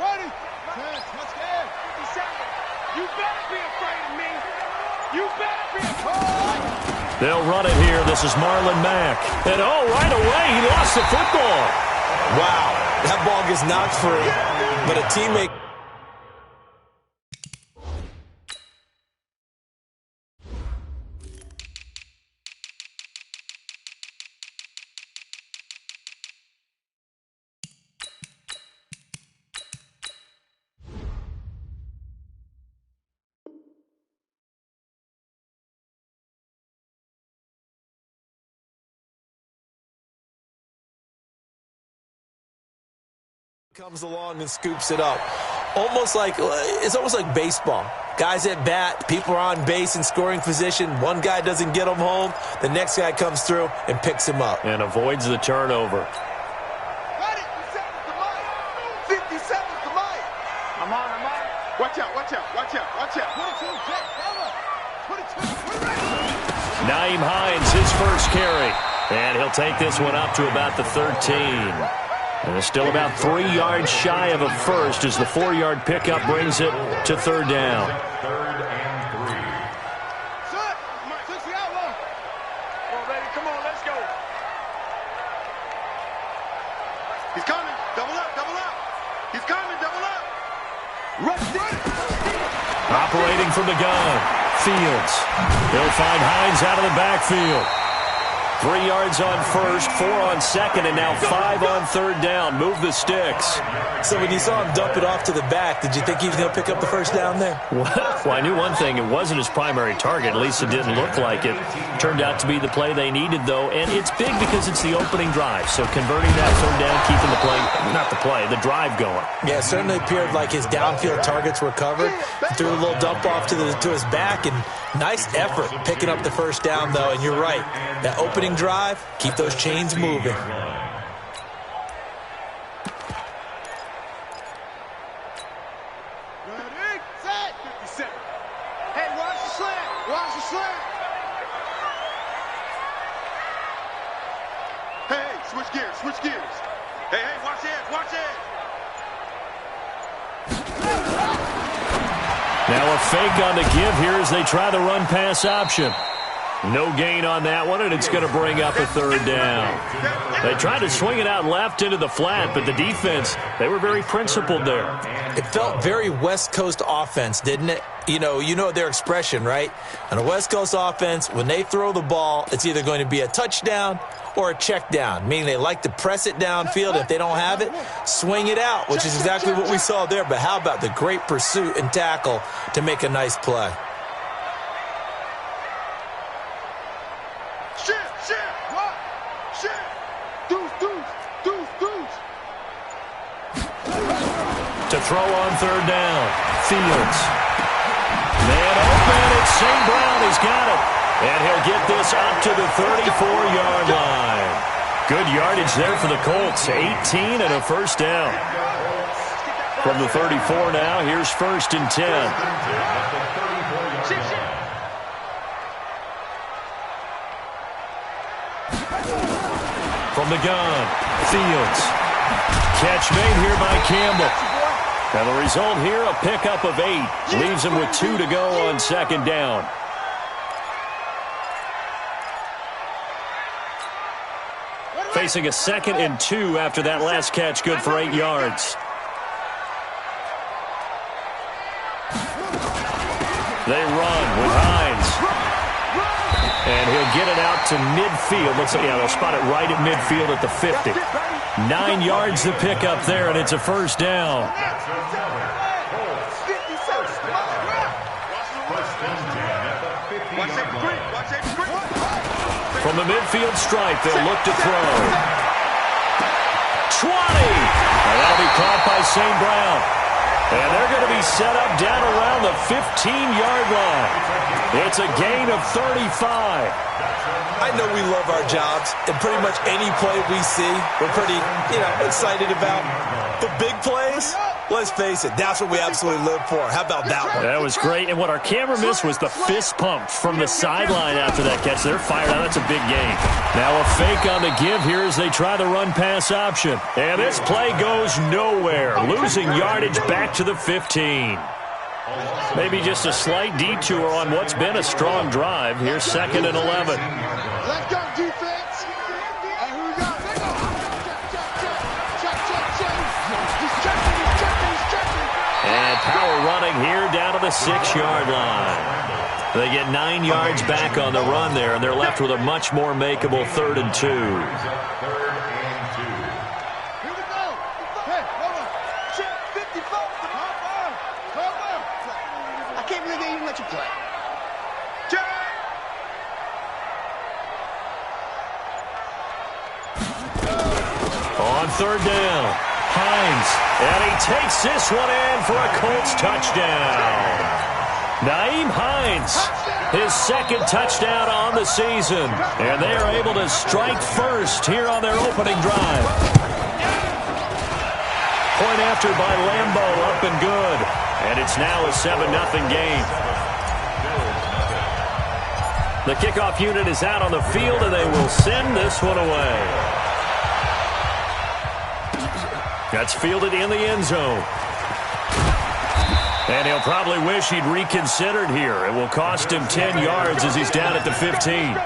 Ready. 10. Let's get. 50 seconds. You better be afraid of me. You better be afraid. They'll run it here. This is Marlon Mack. And, oh, right away, he lost the football. Wow, that ball gets knocked free, but a teammate. Comes along and scoops it up. It's almost like baseball. Guys at bat, people are on base in scoring position. One guy doesn't get him home. The next guy comes through and picks him up. And avoids the turnover. 50 seconds to Mike. I'm on. Watch out. 22. Naeem Hines, his first carry. And he'll take this one up to about the 13. And it's still about 3 yards shy of a first as the 4-yard pickup brings it to third down. Third and 3. Set. Mike, 60 out low. Come on, baby. Come on, let's go. He's coming. Double up. He's coming. Double up. Run. Operating from the gun. Fields. He'll find Hines out of the backfield. 3 yards on first, 4 on second, and now 5 on third down. Move the sticks. So when you saw him dump it off to the back, did you think he was going to pick up the first down there? Well, I knew one thing. It wasn't his primary target. At least it didn't look like it. Turned out to be the play they needed, though, and it's big because it's the opening drive. So converting that third down, keeping the drive going. Yeah, it certainly appeared like his downfield targets were covered. He threw a little dump off to his back, and nice effort picking up the first down, though. And you're right. That opening drive, keep those chains moving. Ready, set. 57. Hey, watch the slant. Hey, switch gears. Hey, watch it. Now a fake on the give here as they try the run-pass option. No gain on that one, and it's going to bring up a third down. They tried to swing it out left into the flat, but the defense, they were very principled there. It felt very West Coast offense, didn't it? You know their expression, right? On a West Coast offense, when they throw the ball, it's either going to be a touchdown or a check down, meaning they like to press it downfield. If they don't have it, swing it out, which is exactly what we saw there. But how about the great pursuit and tackle to make a nice play? To throw on third down, Fields. Man open, it's St. Brown. He's got it. And he'll get this up to the 34-yard line. Good yardage there for the Colts. 18 and a first down. From the 34 now, here's 1st and 10. From the gun, Fields. Catch made here by Campbell. And the result here, a pickup of 8. Leaves him with 2 to go on second down. Facing a 2nd and 2 after that last catch, good for 8 yards. They run with Hines. And he'll get it out to midfield. Looks like, they'll spot it right at midfield at the 50. 9 yards to pick up there, and it's a first down. From the midfield stripe, they'll look to throw. 20! And that'll be caught by St. Brown. And they're going to be set up down around the 15-yard line. It's a gain of 35. I know we love our jobs, and pretty much any play we see, we're pretty, excited about. The big plays, let's face it, that's what we absolutely live for. How about that one? That was great, and what our camera missed was the fist pump from the sideline after that catch. They're fired out. That's a big gain. Now a fake on the give here as they try the run-pass option. And this play goes nowhere. losing yardage back to the 15. Maybe just a slight detour on what's been a strong drive. Here's 2nd and 11. Let's go, defense. And who we got? Check. And power running here down to the 6-yard line. They get 9 yards back on the run there, and they're left with a much more makeable 3rd and 2. Here we go. Hey, hold on. Check 54. I can't believe they even let you play. Check. On 3rd down, Hines, and he takes this one in for a Colts touchdown. Nyheim Hines, his 2nd touchdown on the season, and they are able to strike first here on their opening drive. Point after by Lambeau, up and good, and it's now a 7-0 game. The kickoff unit is out on the field, and they will send this one away. That's fielded in the end zone. And he'll probably wish he'd reconsidered here. It will cost him 10 yards as he's down at the 15.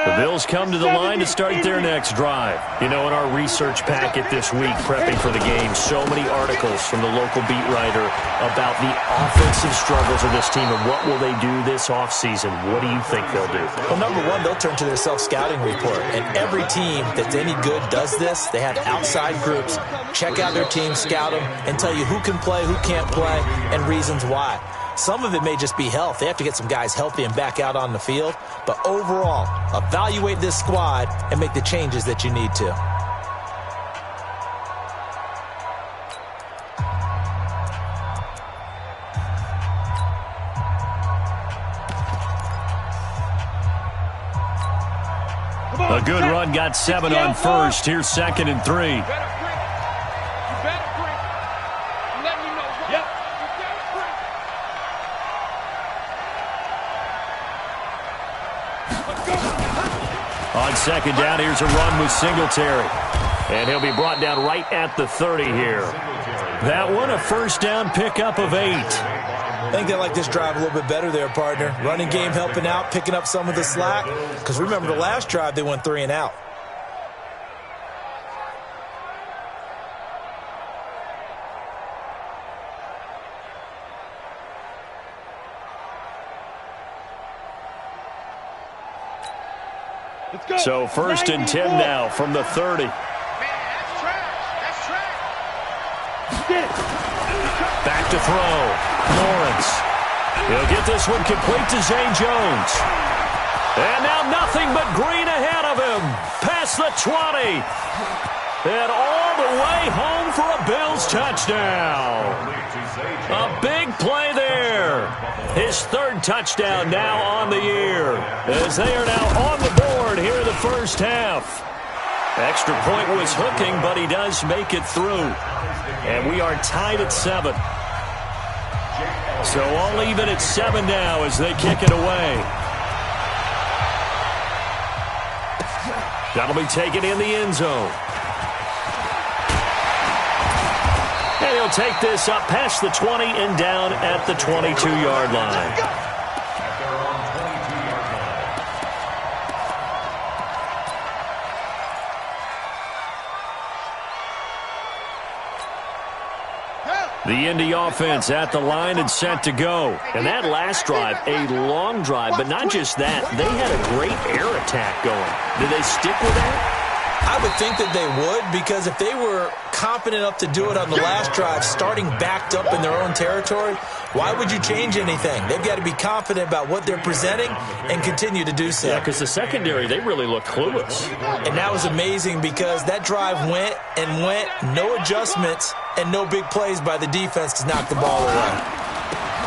The Bills come to the line to start their next drive. You know, in our research packet this week, prepping for the game, so many articles from the local beat writer about the offensive struggles of this team and what will they do this offseason. What do you think they'll do? Well, number one, they'll turn to their self-scouting report. And every team that's any good does this. They have outside groups. Check out their team, scout them, and tell you who can play, who can't play, and reasons why. Some of it may just be health. They have to get some guys healthy and back out on the field. But overall, evaluate this squad and make the changes that you need to. A good run got 7 on first. Here's 2nd and 3. On 2nd down, here's a run with Singletary. And he'll be brought down right at the 30 here. That one, a 1st down pickup of 8. I think they like this drive a little bit better there, partner. Running game helping out, picking up some of the slack. Because remember, the last drive, they went 3 and out. So 1st and 10 now from the 30. Man, that's trash. Back to throw. Lawrence. He'll get this one complete to Zay Jones. And now nothing but green ahead of him. Past the 20. And all the way home for a Bills touchdown. A big play there. His 3rd touchdown now on the year. As they are now on the board here in the first half. Extra point was hooking, but he does make it through. And we are tied at 7. So all even at 7 now as they kick it away. That'll be taken in the end zone. And he'll take this up past the 20 and down at the 22-yard line. The Indy offense at the line and set to go. And that last drive, a long drive, but not just that. They had a great air attack going. Did they stick with that? I would think that they would, because if they were confident enough to do it on the last drive, starting backed up in their own territory, why would you change anything? They've got to be confident about what they're presenting and continue to do so. Yeah, because the secondary, they really looked clueless. And that was amazing because that drive went and went, no adjustments, and no big plays by the defense to knock the ball away.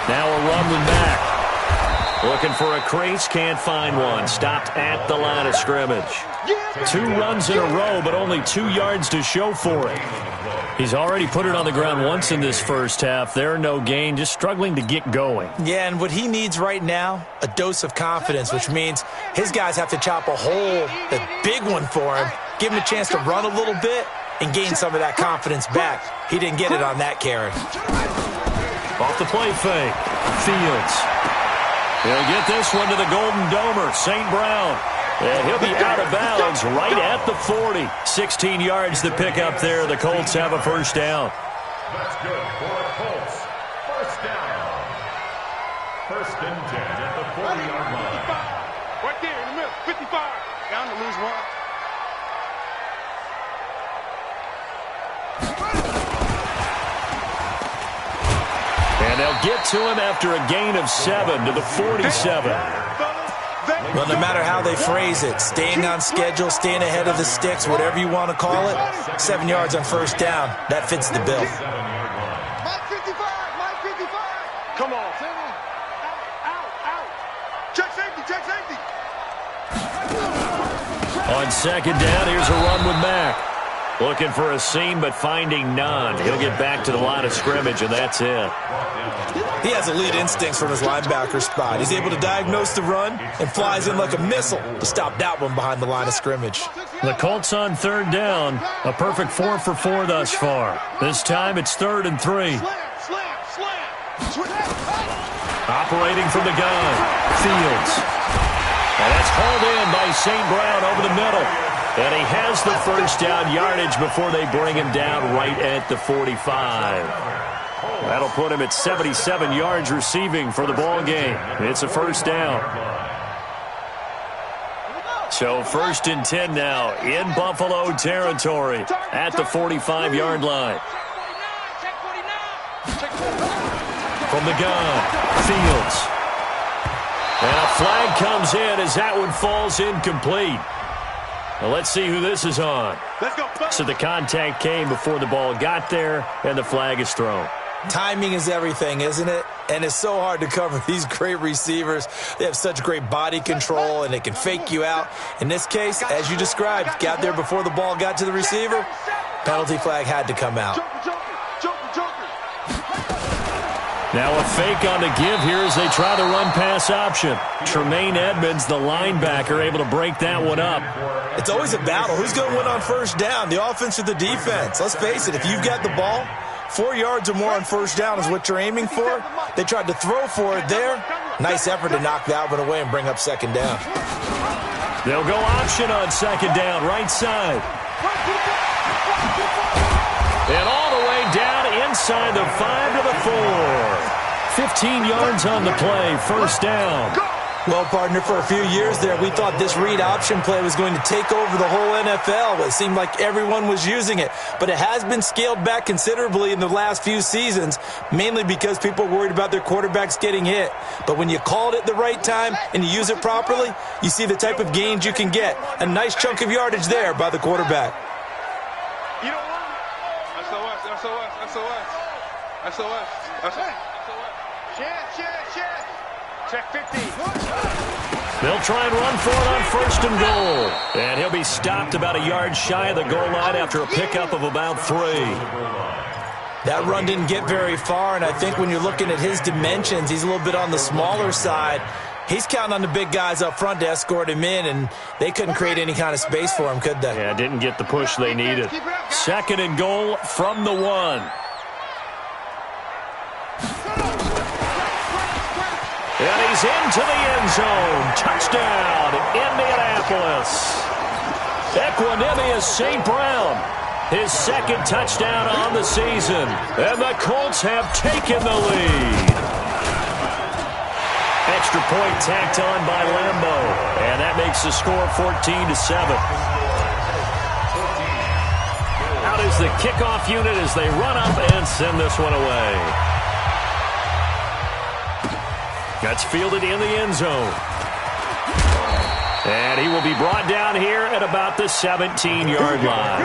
Now a run with Mack. Looking for a crease, can't find one. Stopped at the line of scrimmage. 2 runs in a row, but only 2 yards to show for it. He's already put it on the ground once in this first half. There, no gain, just struggling to get going. Yeah, and what he needs right now, a dose of confidence, which means his guys have to chop a hole, a big one for him, give him a chance to run a little bit, and gain some of that confidence back. He didn't get it on that carry. Off the play fake, Fields. He'll get this one to the Golden Domer, St. Brown. And he'll be out of bounds right at the 40. 16 yards to pick up there. The Colts have a first down. That's good for the Colts. First down. First and 10 at the 40-yard line. Right there in the middle. 55. Down to lose one. And they'll get to him after a gain of 7 to the 47. Well, no matter how they phrase it, staying on schedule, staying ahead of the sticks, whatever you want to call it, 7 yards on first down, that fits the bill. Mike 55. Mike 55. Come on. Out. Check safety. On second down, here's a run with Mack. Looking for a seam, but finding none. He'll get back to the line of scrimmage, and that's it. He has elite instincts from his linebacker spot. He's able to diagnose the run and flies in like a missile to stop that one behind the line of scrimmage. The Colts on third down, a perfect 4 for 4 thus far. This time it's 3rd and 3. Operating from the gun, Fields. And that's hauled in by St. Brown over the middle. And he has the first down yardage before they bring him down right at the 45. That'll put him at 77 yards receiving for the ball game. It's a first down. So 1st and 10 now in Buffalo territory at the 45-yard line. From the gun, Fields. And a flag comes in as that one falls incomplete. Well, let's see who this is on. So the contact came before the ball got there, and the flag is thrown. Timing is everything, isn't it? And it's so hard to cover these great receivers. They have such great body control, and they can fake you out. In this case, as you described, got there before the ball got to the receiver. Penalty flag had to come out. Now a fake on the give here as they try the run-pass option. Tremaine Edmonds, the linebacker, able to break that one up. It's always a battle. Who's going to win on first down, the offense or the defense? Let's face it, if you've got the ball, 4 yards or more on first down is what you're aiming for. They tried to throw for it there. Nice effort to knock that one away and bring up second down. They'll go option on second down, right side. And all the way down inside the 5 to the 4. 15 yards on the play, first down. Well, partner, for a few years there, we thought this read option play was going to take over the whole NFL. It seemed like everyone was using it. But it has been scaled back considerably in the last few seasons, mainly because people are worried about their quarterbacks getting hit. But when you call it at the right time and you use it properly, you see the type of gains you can get. A nice chunk of yardage there by the quarterback. You know what? SOS. Check 50. They'll try and run for it on 1st and goal. And he'll be stopped about a yard shy of the goal line after a pickup of about 3. That run didn't get very far, and I think when you're looking at his dimensions, he's a little bit on the smaller side. He's counting on the big guys up front to escort him in, and they couldn't create any kind of space for him, could they? Yeah, didn't get the push they needed. 2nd and goal from the 1. And he's into the end zone. Touchdown, Indianapolis. Equanimous St. Brown. His 2nd touchdown on the season. And the Colts have taken the lead. Extra point tacked on by Lambo. And that makes the score 14-7. Out is the kickoff unit as they run up and send this one away. That's fielded in the end zone. And he will be brought down here at about the 17-yard line.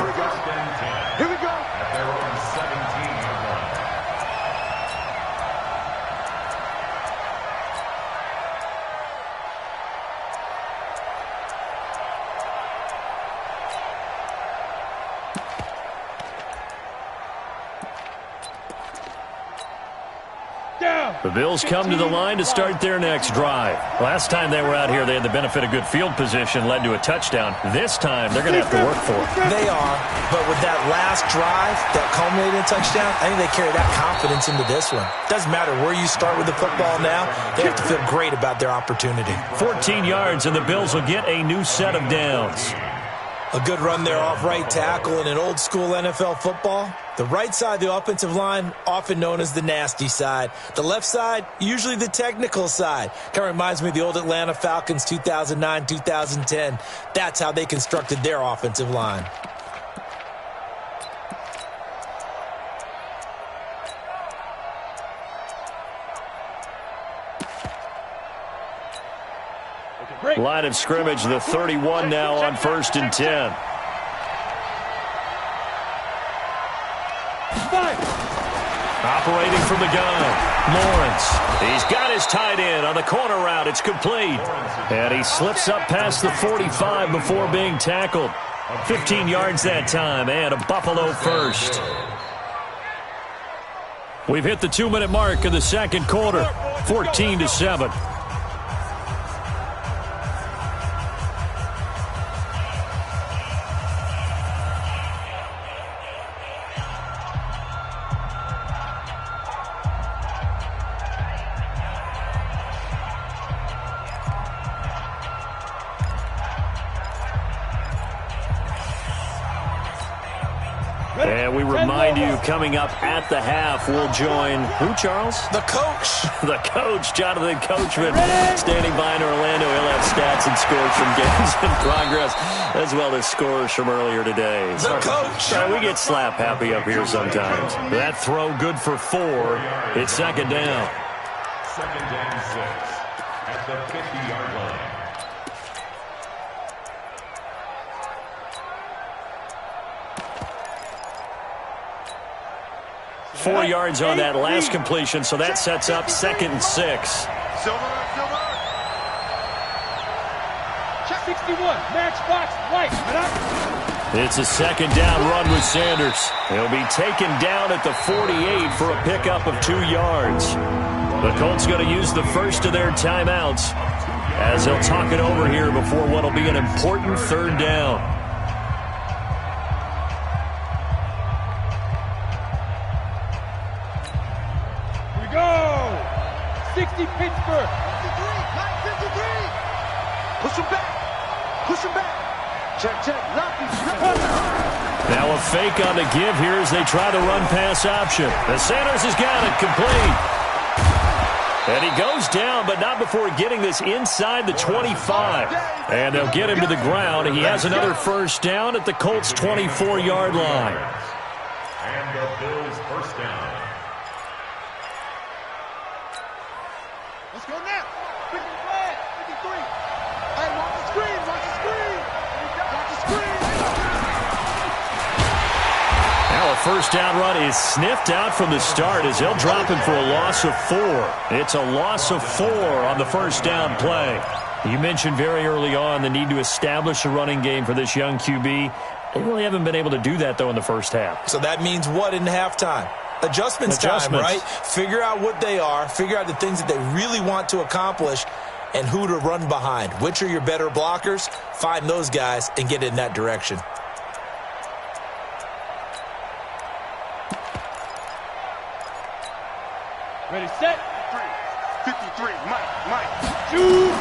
Here we go. At their own 17-yard line. The Bills come to the line to start their next drive. Last time they were out here, they had the benefit of good field position, led to a touchdown. This time, they're going to have to work for it. They are, but with that last drive that culminated in a touchdown, I think they carry that confidence into this one. Doesn't matter where you start with the football now, they have to feel great about their opportunity. 14 yards, and the Bills will get a new set of downs. A good run there off right tackle in an old-school NFL football. The right side of the offensive line, often known as the nasty side. The left side, usually the technical side. Kind of reminds me of the old Atlanta Falcons 2009, 2010. That's how they constructed their offensive line. Line of scrimmage, the 31 now on 1st and 10. Operating from the gun, Lawrence. He's got his tight end on the corner route. It's complete. And he slips up past the 45 before being tackled. 15 yards that time, and a Buffalo first. We've hit the 2-minute mark of the second quarter, 14-7. And we remind you, coming up at the half, we'll join who, Charles? The coach. The coach, Jonathan Coachman, standing by in Orlando. He'll have stats and scores from games in progress, as well as scores from earlier today. The coach. We get slap happy up here sometimes. That throw good for 4. It's second down. 2nd and 6 at the 50-yard line. 4 yards on that last completion, so that sets up 2nd and 6. Silver. Check 61. Matchbox white. It's a second down run with Sanders. He'll be taken down at the 48 for a pickup of 2 yards. The Colts going to use the first of their timeouts as they'll talk it over here before what will be an important 3rd down. Go! 60 Pittsburgh. 53. Push him back. Check. Now a fake on the give here as they try the run-pass option. The Sanders has got it complete. And he goes down, but not before getting this inside the 25. And they'll get him to the ground. He has another first down at the Colts' 24-yard line. And the Bills' first down. Let's go now. 53. Hey, watch the screen. Now a first down run is sniffed out from the start as they'll drop him for a loss of 4. It's a loss of 4 on the first down play. You mentioned very early on the need to establish a running game for this young QB. They really haven't been able to do that, though, in the first half. So that means what in halftime? Adjustments time, right? Figure out what they are. Figure out the things that they really want to accomplish and who to run behind. Which are your better blockers? Find those guys and get in that direction. Ready, set. 53. Mike. Shoot.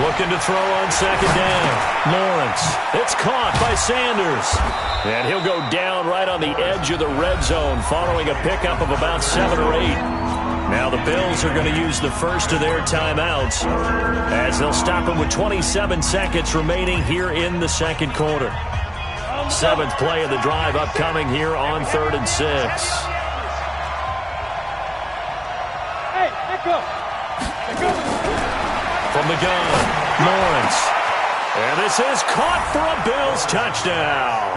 Looking to throw on second down. Lawrence. It's caught by Sanders. And he'll go down right on the edge of the red zone following a pickup of about 7 or 8. Now the Bills are going to use the first of their timeouts as they'll stop him with 27 seconds remaining here in the second quarter. 7th play of the drive upcoming here on 3rd and 6. Hey, let go. From the gun, Lawrence. And this is caught for a Bills touchdown.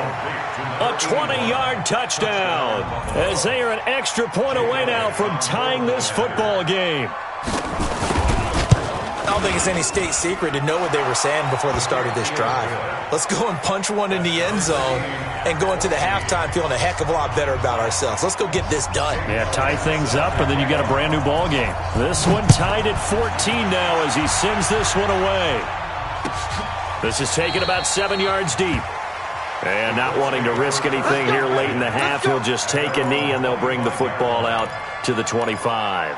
A 20-yard touchdown as they are an extra point away now from tying this football game. don't think it's any state secret to know what they were saying before the start of this drive. Let's go and punch one in the end zone and go into the halftime feeling a heck of a lot better about ourselves. Let's go get this done. Yeah, tie things up, and then you get a brand new ball game. This one tied at 14 now as he sends this one away. This is taken about 7 yards deep. And not wanting to risk anything here late in the half, he'll just take a knee, and they'll bring the football out to the 25.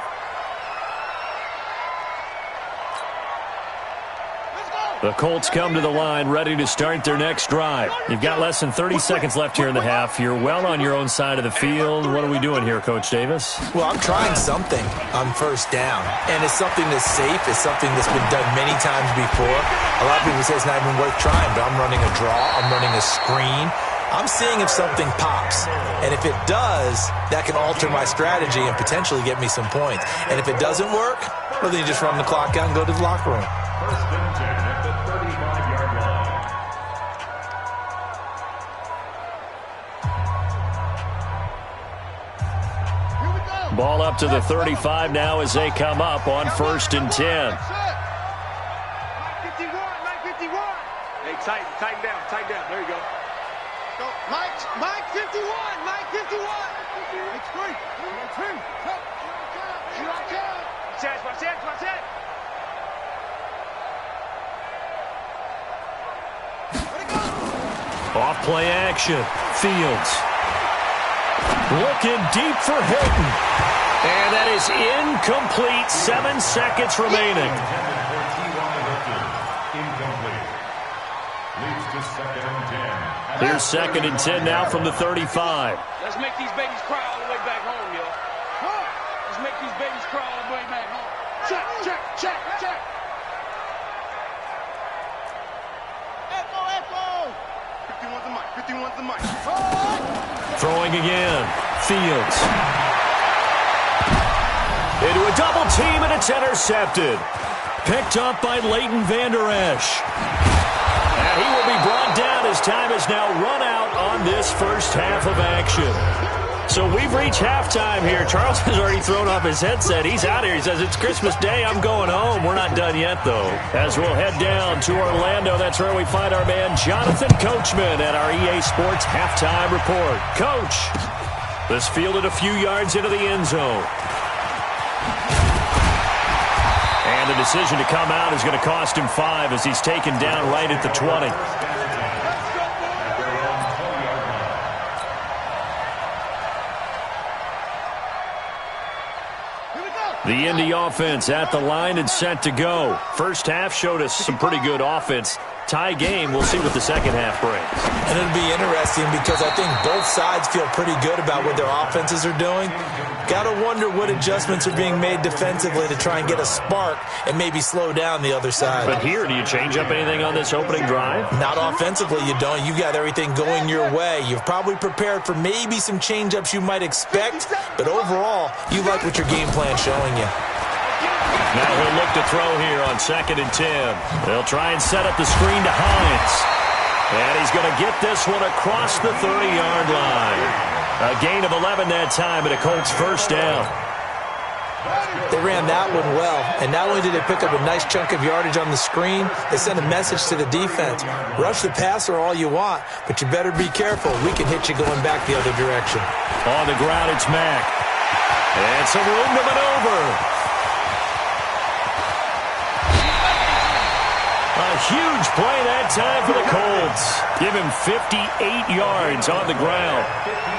The Colts come to the line ready to start their next drive. You've got less than 30 seconds left here in the half. You're well on your own side of the field. What are we doing here, Coach Davis? Well, I'm trying something on first down, and it's something that's safe. It's something that's been done many times before. A lot of people say it's not even worth trying, but I'm running a draw. I'm running a screen. I'm seeing if something pops, and if it does, that can alter my strategy and potentially get me some points. And if it doesn't work, well, then you just run the clock out and go to the locker room. First and 10 at the 35-yard line. Ball up to the 35 now as they come up on first and 10. 951, 951. Hey, tighten down. There you go. Go, Mike 51, Mike 51. It's free. Watch that. Off play action. Fields. Looking deep for Hilton. And that is incomplete. 7 seconds remaining. Incomplete. Leads to second and 10. Here's second and 10 now from the 35. Let's make these babies cry all the way back home, yo. Let's make these babies cry all the way back home. Check. Echo. 51's the mic. Throwing again. Fields. Into a double team, and it's intercepted. Picked up by Leighton Vander Esch. And he will be brought down as time has now run out on this first half of action. So we've reached halftime here. Charles has already thrown off his headset. He's out here. He says, it's Christmas Day. I'm going home. We're not done yet, though. As we'll head down to Orlando, that's where we find our man Jonathan Coachman at our EA Sports Halftime Report. Coach, this fielded a few yards into the end zone. And the decision to come out is going to cost him 5 as he's taken down right at the 20. The Indy offense at the line and set to go. First half showed us some pretty good offense. Tie game, we'll see what the second half brings. And it'll be interesting because I think both sides feel pretty good about what their offenses are doing. Got to wonder what adjustments are being made defensively to try and get a spark and maybe slow down the other side. But here, do you change up anything on this opening drive? Not offensively, you don't. You got everything going your way. You've probably prepared for maybe some change-ups you might expect, but overall, you like what your game plan's showing you. Now he'll look to throw here on second and 10. They'll try and set up the screen to Hines. And he's going to get this one across the 30-yard line. A gain of 11 that time, and a Colts first down. They ran that one well, and not only did they pick up a nice chunk of yardage on the screen, they sent a message to the defense. Rush the passer all you want, but you better be careful. We can hit you going back the other direction. On the ground, it's Mack. And some room to maneuver. A huge play that time for the Colts. Give him 58 yards on the ground.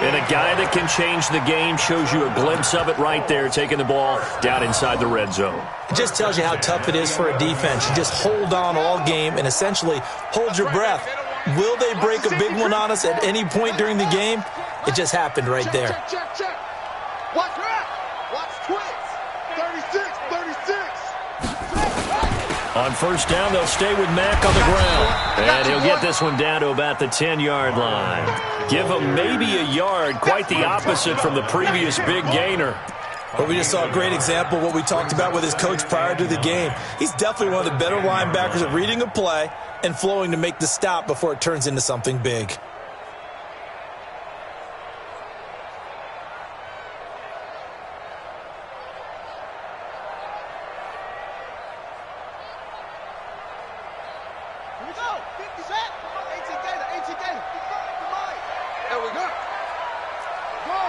And a guy that can change the game, shows you a glimpse of it right there, taking the ball down inside the red zone. It just tells you how tough it is for a defense. You just hold on all game and essentially hold your breath. Will they break a big one on us at any point during the game? It just happened right there. Check. Watch twins. 36. On first down, they'll stay with Mack on the ground. And he'll get this one down to about the 10-yard line. Give him maybe a yard, quite the opposite from the previous big gainer. Well, we just saw a great example of what we talked about with his coach prior to the game. He's definitely one of the better linebackers at reading a play and flowing to make the stop before it turns into something big. Set. HC Gator. There we go. Go.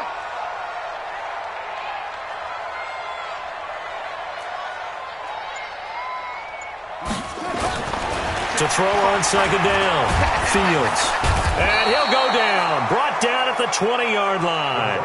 To throw on second down. Fields. And he'll go down. Brought down at the 20-yard line.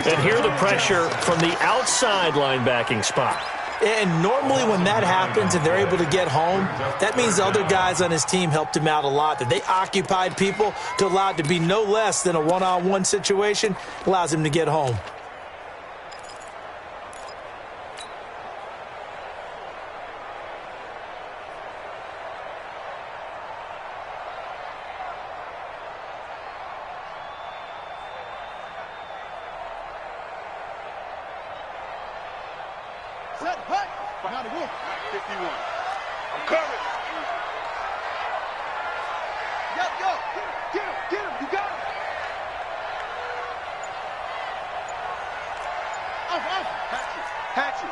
And here the pressure from the outside linebacking spot. And normally when that happens and they're able to get home, that means the other guys on his team helped him out a lot. That they occupied people to allow it to be no less than a one-on-one situation allows him to get home. Set. Hut. Now to go. 51. I'm coming. Go. Get him. You got him. Off. Hatchet.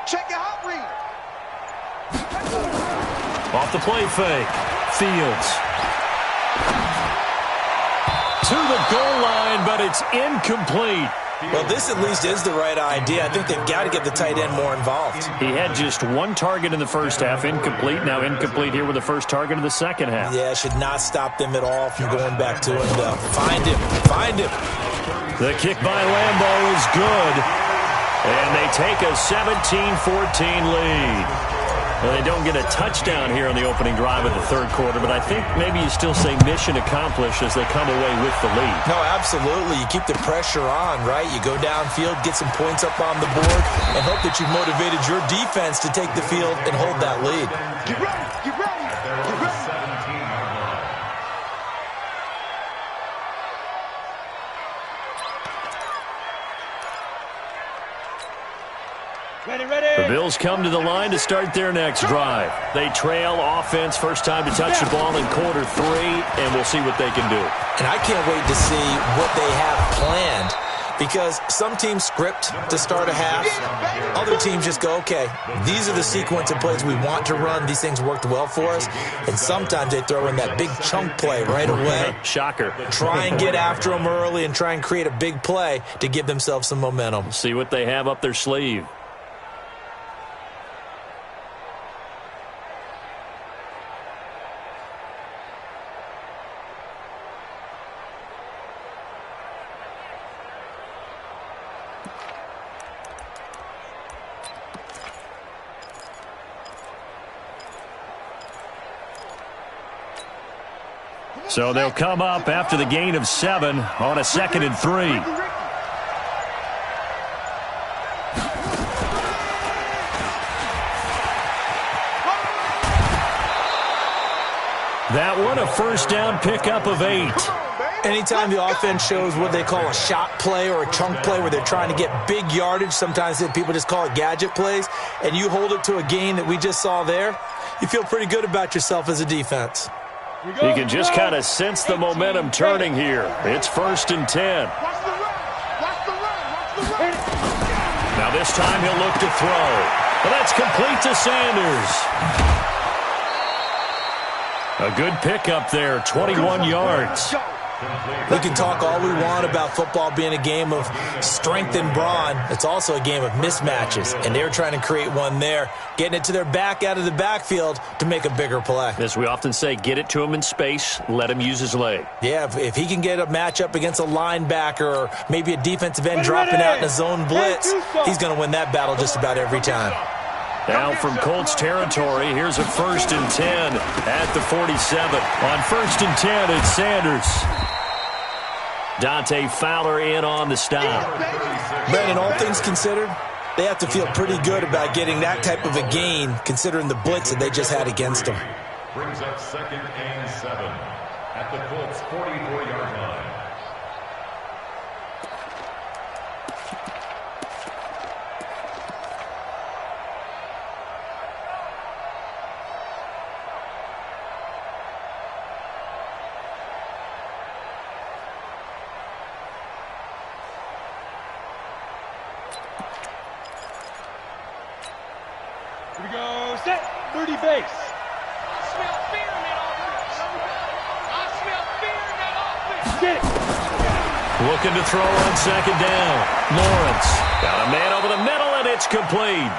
Check your hot read. Off the play fake. Fields. To the goal line, but it's incomplete. Well, this at least is the right idea. I think they've got to get the tight end more involved. He had just one target in the first half, incomplete. Now incomplete here with the first target of the second half. Yeah, should not stop them at all from going back to him, though. Find him. The kick by Lambeau is good. And they take a 17-14 lead. Well, they don't get a touchdown here on the opening drive of the third quarter, but I think maybe you still say mission accomplished as they come away with the lead. No, absolutely. You keep the pressure on, right? You go downfield, get some points up on the board, and hope that you've motivated your defense to take the field and hold that lead. Get ready. Ready. The Bills come to the line to start their next drive. They trail offense, first time to touch the ball in quarter 3, and we'll see what they can do. And I can't wait to see what they have planned, because some teams script to start a half. Other teams just go, okay, these are the sequence of plays we want to run. These things worked well for us. And sometimes they throw in that big chunk play right away. Shocker. Try and get after them early and try and create a big play to give themselves some momentum. See what they have up their sleeve. So they'll come up after the gain of 7 on a 2nd and 3. That one, a first down pickup of 8. Anytime the offense shows what they call a shot play or a chunk play where they're trying to get big yardage, sometimes people just call it gadget plays, and you hold it to a gain that we just saw there, you feel pretty good about yourself as a defense. You can just kind of sense the momentum turning here. It's 1st and 10. Now this time he'll look to throw. Well, that's complete to Sanders. A good pickup there, 21 yards. We can talk all we want about football being a game of strength and brawn. It's also a game of mismatches, and they're trying to create one there, getting it to their back out of the backfield to make a bigger play. As we often say, get it to him in space, let him use his leg. Yeah, if he can get a matchup against a linebacker or maybe a defensive end dropping out in a zone blitz, he's going to win that battle just about every time. Now from Colts territory, here's a 1st and 10 at the 47. On 1st and 10, it's Sanders. Dante Fowler in on the stop. Brandon, all things considered, they have to feel pretty good about getting that type of a gain considering the blitz that they just had against them. Brings up 2nd and 7 at the Colts 44-yard line. Here we go. Set. 30 base. Smell fear in that offense. Looking to throw on second down. Lawrence got a man over the middle, and it's complete.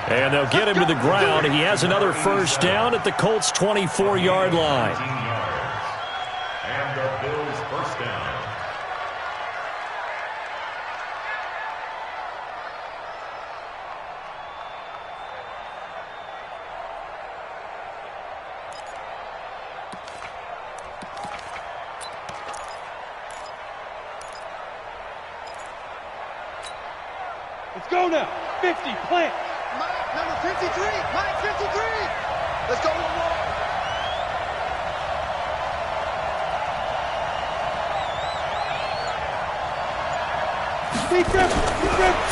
And they'll get him to the ground. He has another first down at the Colts' 24-yard line. And the Bills' first down. Let's go now. 50, plant. Mike, number 53. Mike, 53. Let's go one more.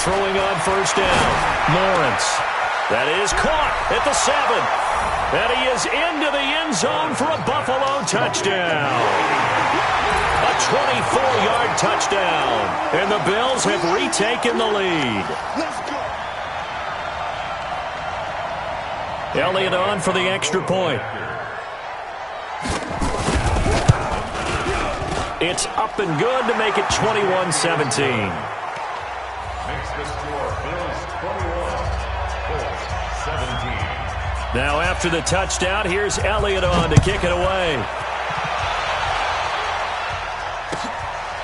Throwing on first down. Lawrence. That is caught at the 7. And he is into the end zone for a Buffalo touchdown. A 24-yard touchdown. And the Bills have retaken the lead. Elliott on for the extra point. It's up and good to make it 21-17. Makes the score Bills 21, Colts 17. Now after the touchdown, here's Elliott on to kick it away.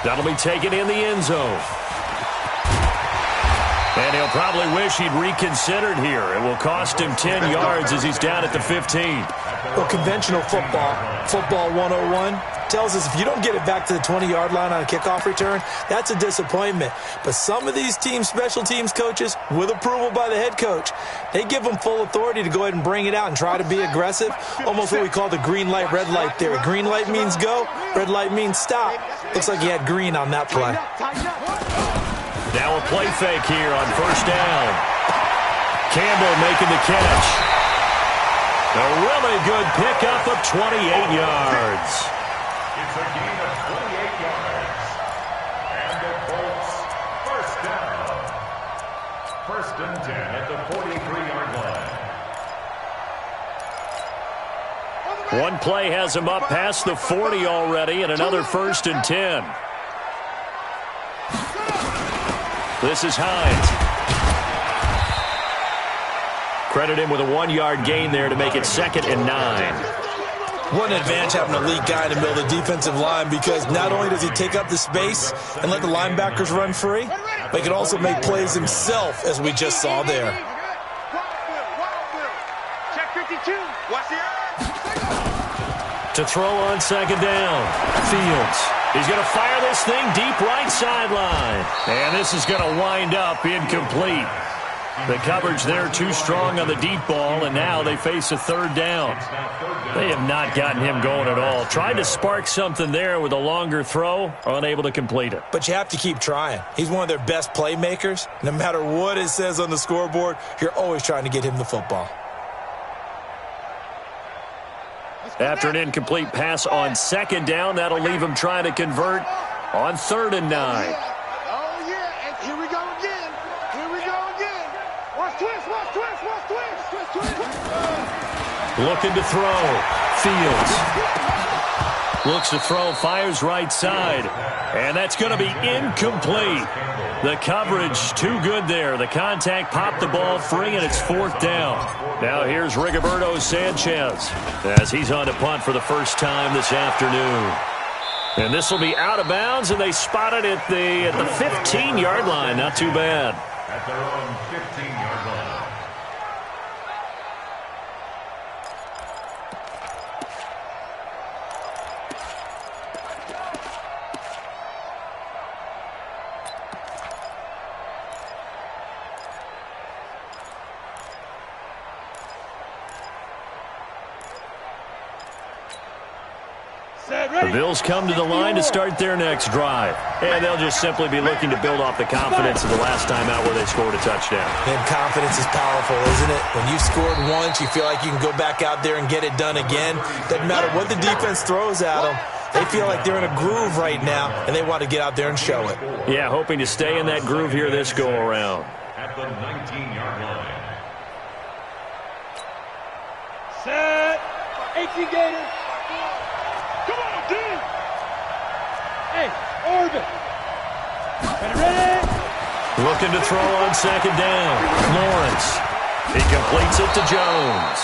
That'll be taken in the end zone. And he'll probably wish he'd reconsidered here. It will cost him 10 yards as he's down at the 15. Well, conventional football 101, tells us if you don't get it back to the 20-yard line on a kickoff return, that's a disappointment. But some of these special teams coaches, with approval by the head coach, they give them full authority to go ahead and bring it out and try to be aggressive, almost what we call the green light, red light theory. Green light means go, red light means stop. Looks like he had green on that play. Now a play fake here on first down. Campbell making the catch. A really good pickup of 28 yards. It's a gain of 28 yards. And the Colts first down. First and 10 at the 43-yard line. One play has him up past the 40 already, and another first and 10. This is Hines. Credit him with a 1-yard gain there to make it 2nd and 9. What an advantage having a elite guy in the middle of the defensive line, because not only does he take up the space and let the linebackers run free, but he can also make plays himself, as we just saw there. Check 52. Watch the eye. To throw on second down. Fields. He's going to fire this thing deep right sideline. And this is going to wind up incomplete. The coverage there too strong on the deep ball, and now they face a third down. They have not gotten him going at all. Tried to spark something there with a longer throw, unable to complete it. But you have to keep trying. He's one of their best playmakers. No matter what it says on the scoreboard, you're always trying to get him the football. After an incomplete pass on second down, that'll leave him trying to convert on 3rd and 9. Oh, yeah. And here we go again. Here we go again. Watch twist, watch twist, watch twist. Twist, twist. Looking to throw. Fields. Looks to throw, fires right side. And that's going to be incomplete. The coverage too good there. The contact popped the ball free, and it's 4th down. Now here's Rigoberto Sanchez as he's on to punt for the first time this afternoon. And this will be out of bounds, and they spot it at the 15-yard line. Not too bad. At their own 15-yard line. The Bills come to the line to start their next drive. And they'll just simply be looking to build off the confidence of the last time out where they scored a touchdown. And confidence is powerful, isn't it? When you've scored once, you feel like you can go back out there and get it done again. Doesn't matter what the defense throws at them. They feel like they're in a groove right now, and they want to get out there and show it. Yeah, hoping to stay in that groove here this go-around. At the 19-yard line. Set. 18 Gators. Come on, dude. Hey, Looking to throw on second down. Lawrence. He completes it to Jones.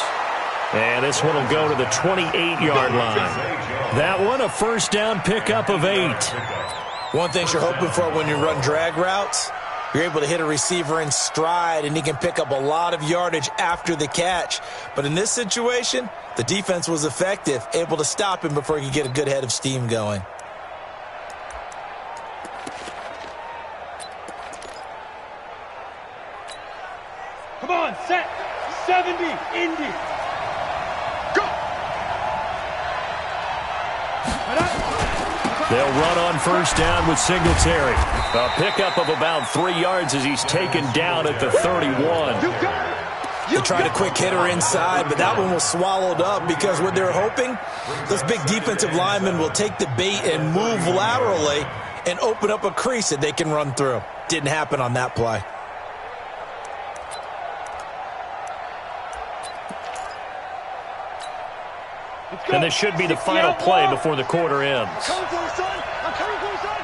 And this one will go to the 28-yard line. That one, a first down pickup of 8. One thing you're hoping for when you run drag routes, you're able to hit a receiver in stride, and he can pick up a lot of yardage after the catch. But in this situation, the defense was effective, able to stop him before he could get a good head of steam going. Come on, set. 70, Indy. Go. They'll run on first down with Singletary. A pickup of about 3 yards as he's taken down at the 31. They tried a quick hitter inside, but that one was swallowed up because what they're hoping, those big defensive linemen will take the bait and move laterally and open up a crease that they can run through. Didn't happen on that play. And this should be the final play before the quarter ends. I'm coming for you, son. I'm coming for you, son.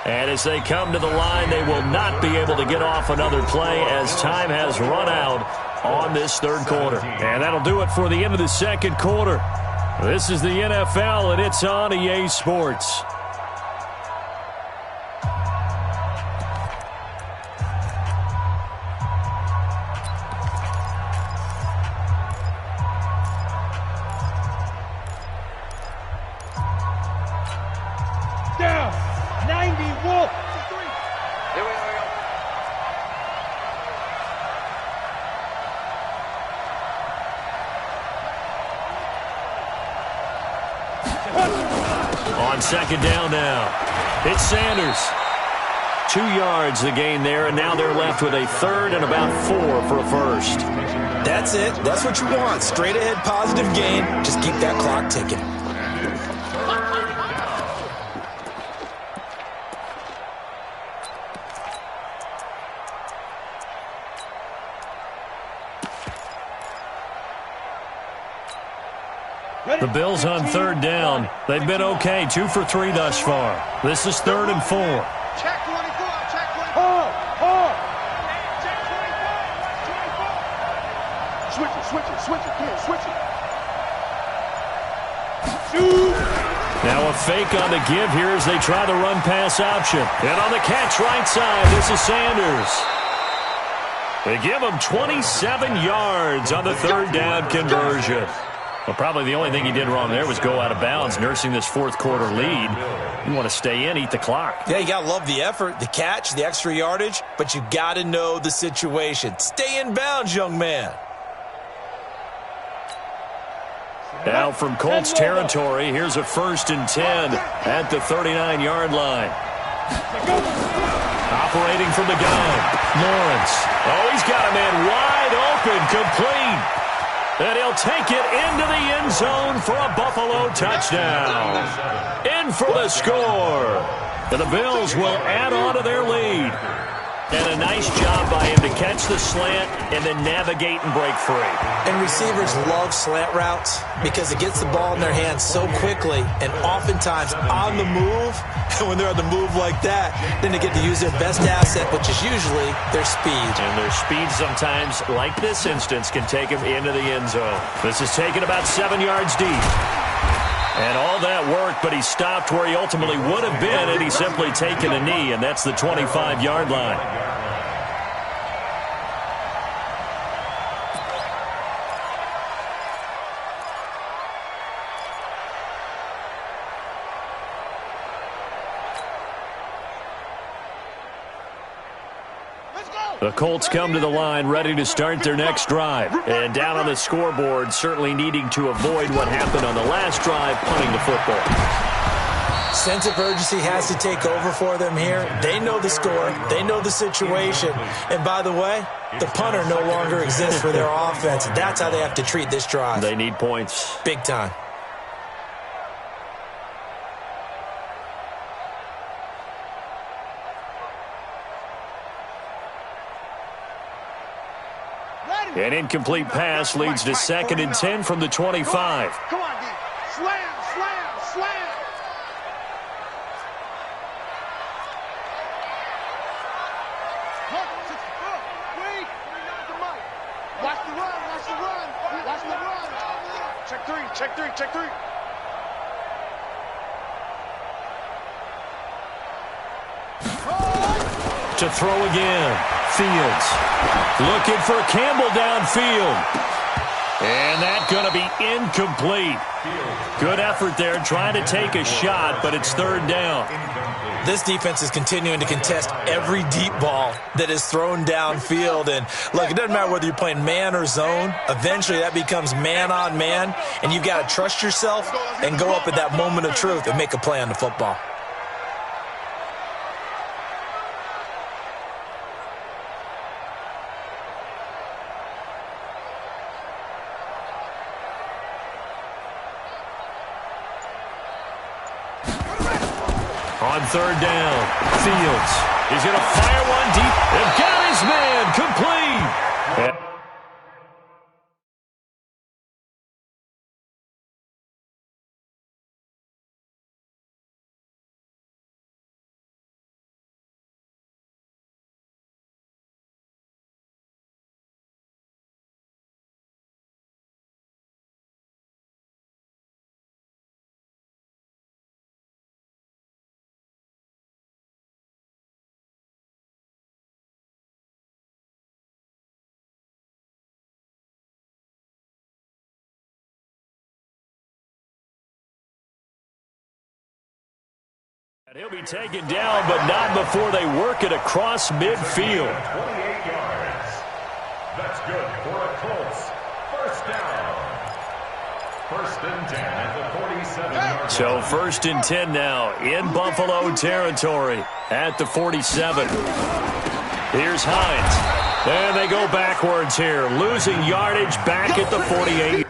And as they come to the line, they will not be able to get off another play as time has run out on this third quarter. And that'll do it for the end of the second quarter. This is the NFL, and it's on EA Sports. Down. 90, Wolf. 3. Here we go. On second down now, it's Sanders. 2 yards the gain there, and now they're left with a third and about 4 for a first. That's it. That's what you want. Straight ahead positive gain. Just keep that clock ticking. The Bills on third down. They've been okay, 2 for 3 thus far. This is 3rd and 4. Check 24. Check 24. Check 24. Switch it. Come on, switch it. Shoot. Now a fake on the give here as they try the run-pass option. And on the catch right side, this is Sanders. They give him 27 yards on the third down conversion. Well, probably the only thing he did wrong there was go out of bounds, nursing this fourth quarter lead. You want to stay in, eat the clock. Yeah, you got to love the effort, the catch, the extra yardage, but you got to know the situation. Stay in bounds, young man. Now from Colts territory, here's a 1st and 10 at the 39-yard line. Operating from the gun, Lawrence. Oh, he's got a man wide open, complete. And he'll take it into the end zone for a Buffalo touchdown. In for the score. And the Bills will add on to their lead. And a nice job by him to catch the slant and then navigate and break free. And receivers love slant routes because it gets the ball in their hands so quickly and oftentimes on the move. And when they're on the move like that, then they get to use their best asset, which is usually their speed. And their speed sometimes, like this instance, can take them into the end zone. This is taken about 7 yards deep. And all that worked, but he stopped where he ultimately would have been, and he's simply taken a knee, and that's the 25-yard line. The Colts come to the line ready to start their next drive. And down on the scoreboard, certainly needing to avoid what happened on the last drive, punting the football. Sense of urgency has to take over for them here. They know the score. They know the situation. And by the way, the punter no longer exists for their offense. That's how they have to treat this drive. They need points. Big time. An incomplete pass leads to 2nd and 10 from the 25. Come on, D. Slam, slam, slam. Look, wait. Watch the run, watch the run, watch the run. Check three, check three, check three. To throw again. Fields looking for Campbell downfield. And that's going to be incomplete. Good effort there trying to take a shot, but it's 3rd down. This defense is continuing to contest every deep ball that is thrown downfield. And, look, it doesn't matter whether you're playing man or zone. Eventually, that becomes man on man, and you've got to trust yourself and go up at that moment of truth and make a play on the football. On 3rd down, Fields. He's going to fire one deep and got his man complete. And he'll be taken down, but not before they work it across midfield. 28 yards. That's good for a Colts. 1st down. 1st and 10 at the 47-yard So line. 1st and 10 now in Buffalo territory at the 47. Here's Hines. And they go backwards here, losing yardage back at the 48.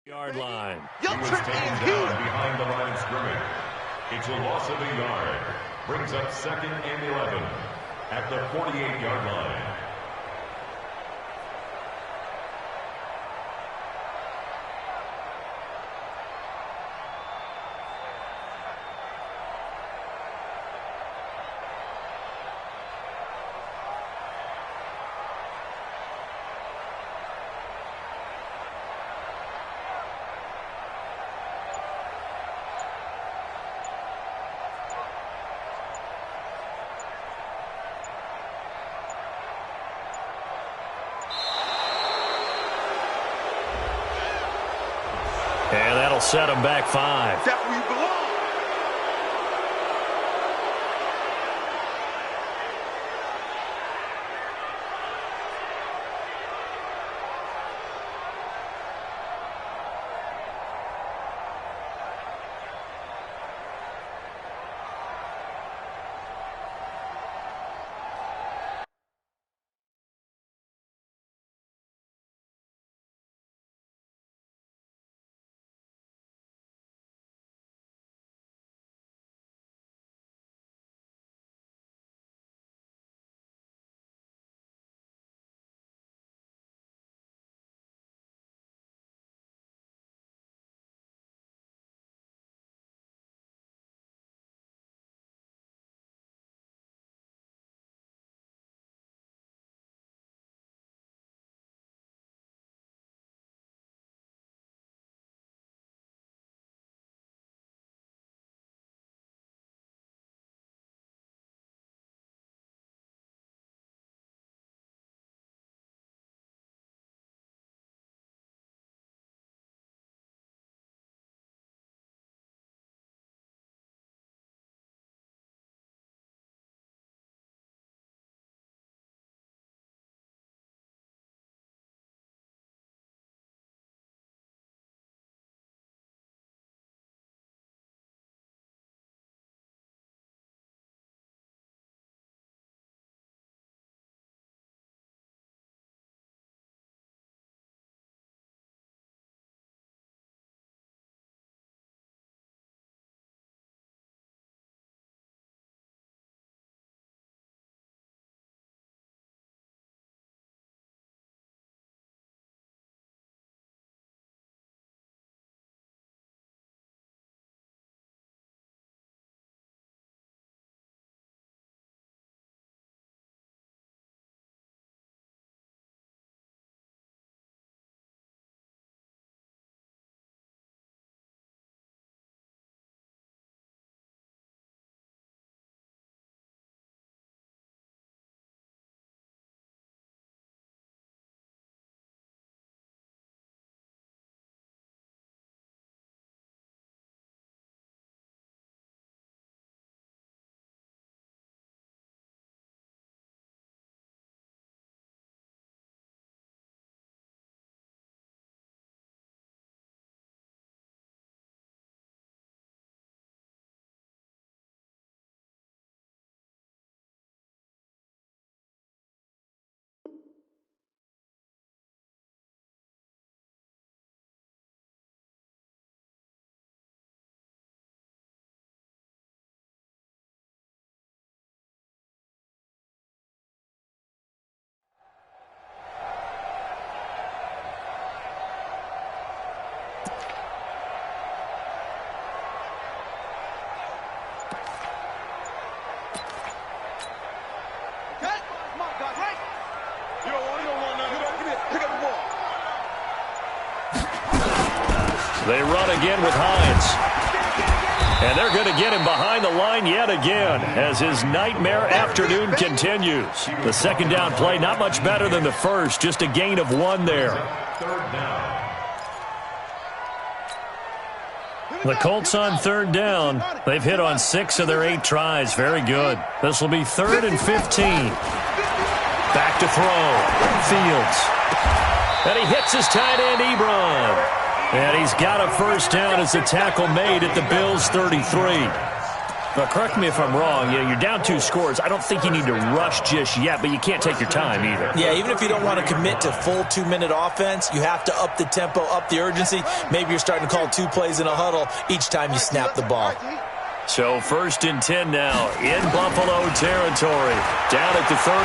Yard line. He was taken down behind the line of scrimmage. It's a loss of a yard. Brings up 2nd and 11 at the 48-yard line. And that'll set them back 5. That's where you belong. They run again with Hines. And they're going to get him behind the line yet again as his nightmare afternoon continues. The second down play, not much better than the first, just a gain of 1 there. Third down. The Colts on third down. They've hit on 6 of their 8 tries. Very good. This will be 3rd and 15. Back to throw. Fields. And he hits his tight end, Ebron. And he's got a first down as the tackle made at the Bills' 33. But correct me if I'm wrong. You're down 2 scores. I don't think you need to rush just yet, but you can't take your time either. Yeah, even if you don't want to commit to full 2-minute offense, you have to up the tempo, up the urgency. Maybe you're starting to call 2 plays in a huddle each time you snap the ball. So 1st and 10 now in Buffalo territory. Down at the 33.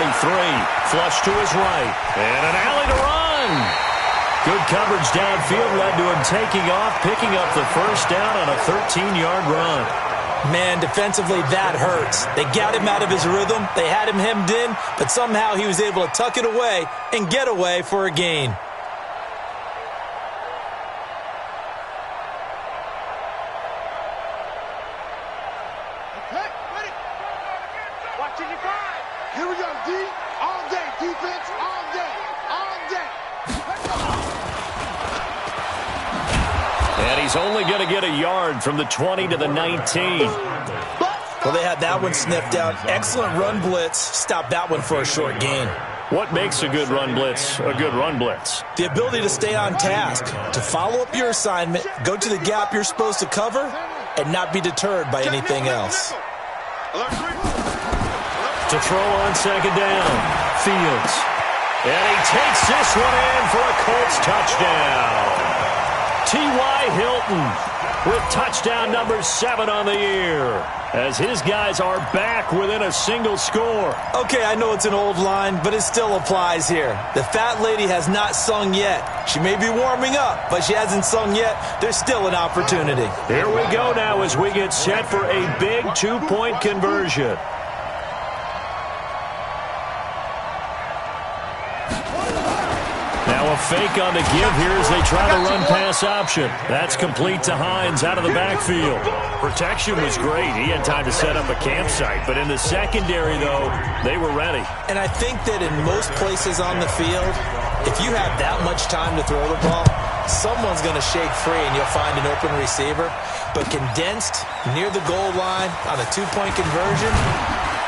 Flush to his right. And an alley to run. Good coverage downfield led to him taking off, picking up the first down on a 13-yard run. Man, defensively, that hurts. They got him out of his rhythm. They had him hemmed in, but somehow he was able to tuck it away and get away for a gain. Okay, ready. Watching your guard. Here we go, D. All day. Defense, all day. All day. Let's go. And he's only going to get a yard from the 20 to the 19. Well, they had that one sniffed out. Excellent run blitz. Stopped that one for a short gain. What makes a good run blitz a good run blitz? The ability to stay on task, to follow up your assignment, go to the gap you're supposed to cover, and not be deterred by anything else. To throw on second down, Fields. And he takes this one in for a Colts touchdown. T.Y. Hilton with touchdown number 7 on the year as his guys are back within a single score. Okay, I know it's an old line, but it still applies here. The fat lady has not sung yet. She may be warming up, but she hasn't sung yet. There's still an opportunity. Here we go now as we get set for a big 2-point conversion. Now a fake on the give here as they try to run pass option. That's complete to Hines out of the backfield. Protection was great. He had time to set up a campsite. But in the secondary, though, they were ready. And I think that in most places on the field, if you have that much time to throw the ball, someone's going to shake free and you'll find an open receiver. But condensed near the goal line on a 2-point conversion,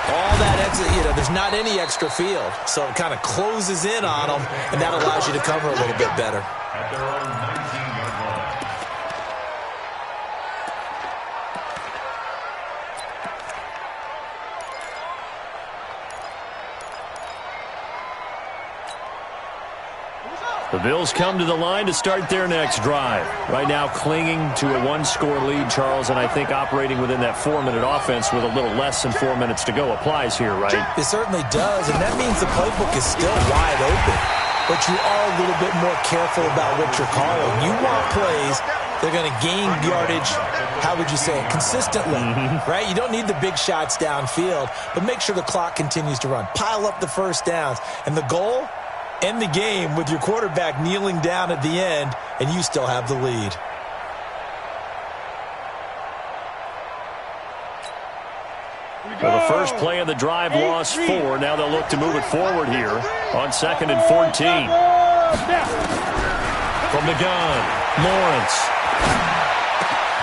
all that exit, there's not any extra field. So it kind of closes in on them, and that allows you to cover a little bit better. At their own 19-yard line. The Bills come to the line to start their next drive. Right now clinging to a 1-score lead, Charles, and I think operating within that 4-minute offense with a little less than 4 minutes to go applies here, right? It certainly does, and that means the playbook is still wide open. But you are a little bit more careful about what you're calling. You want plays they're going to gain yardage, how would you say it, consistently, right? You don't need the big shots downfield, but make sure the clock continues to run. Pile up the first downs, and the goal, end the game with your quarterback kneeling down at the end, and you still have the lead. Well, the first play of the drive lost 4. Now they'll look to move it forward here on 2nd and 14. From the gun, Lawrence.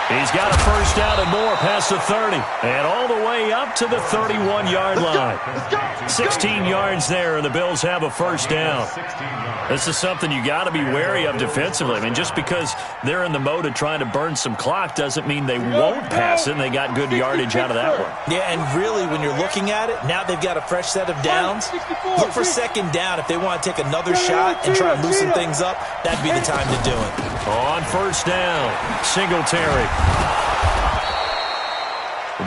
He's got a first down and more past the 30. And all the way up to the 31-yard line. 16 yards there, and the Bills have a first down. This is something you got to be wary of defensively. I mean, just because they're in the mode of trying to burn some clock doesn't mean they won't pass it, and they got good yardage out of that one. Yeah, and really, when you're looking at it, now they've got a fresh set of downs. Look for second down if they want to take another shot and try and loosen things up. That'd be the time to do it. On first down, Singletary.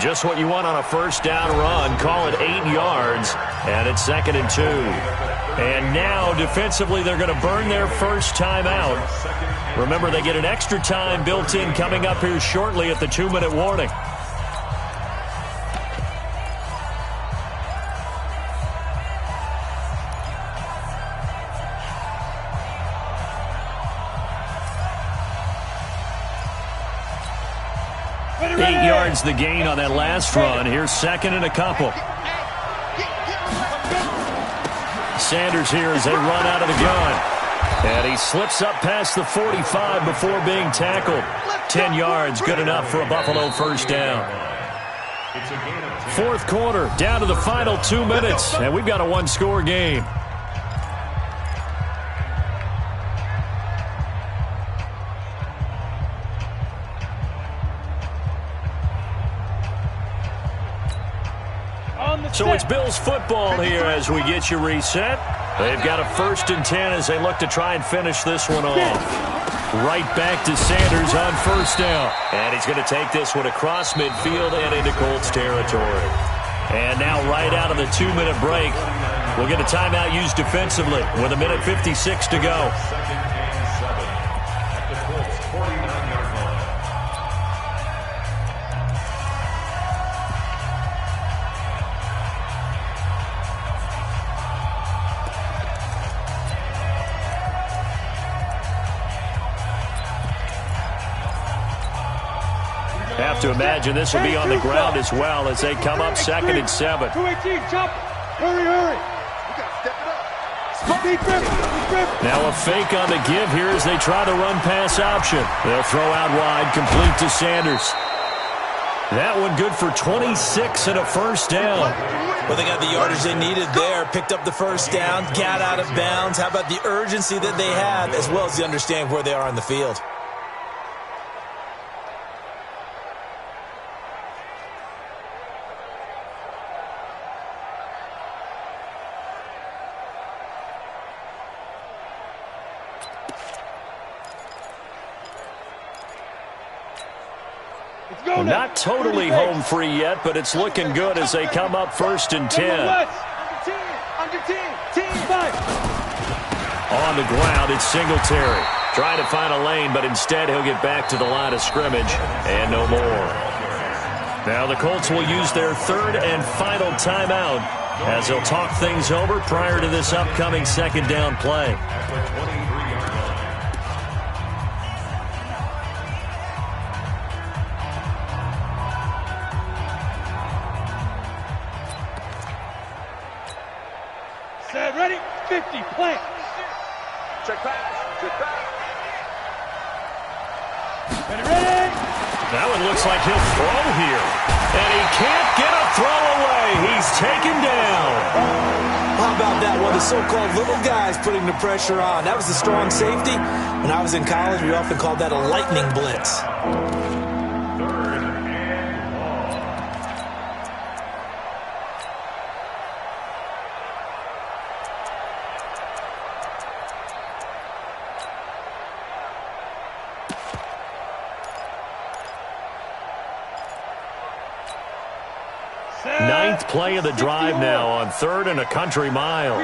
Just what you want on a first down run. Call it 8 yards, and it's 2nd and 2. And now, defensively, they're going to burn their first time out. Remember, they get an extra time built in coming up here shortly at the 2-minute warning. 8 yards the gain on that last run. Here's second and a couple. Sanders here as they run out of the gun. And he slips up past the 45 before being tackled. 10 yards, good enough for a Buffalo first down. Fourth quarter, down to the final 2 minutes, and we've got a one-score game. So it's Bills football here as we get you reset. They've got a 1st and 10 as they look to try and finish this one off. Right back to Sanders on 1st down. And he's going to take this one across midfield and into Colts territory. And now right out of the 2-minute break, we'll get a timeout used defensively with 1:56 to go. 2nd and 7 at the Colts 49-yard line. Have to imagine this will be on the ground as well as they come up 2nd and 7. 218, chop. Hurry, hurry. We got to step it up. Now a fake on the give here as they try to run pass option. They'll throw out wide, complete to Sanders. That one good for 26 and a first down. Well, they got the yardage they needed there, picked up the first down, got out of bounds. How about the urgency that they have as well as the understanding where they are on the field? Not totally home free yet, but it's looking good as they come up 1st and 10. Under 10, 5. On the ground, it's Singletary. Trying to find a lane, but instead he'll get back to the line of scrimmage and no more. Now the Colts will use their 3rd and final timeout as they'll talk things over prior to this upcoming 2nd down play. Ready? 50, plant. Check pass. Ready? That one looks like he'll throw here. And he can't get a throw away. He's taken down. How about that? One of the so-called little guys putting the pressure on. That was a strong safety. When I was in college, we often called that a lightning blitz. 3rd and 1. Ninth play of the drive now on 3rd and a country mile.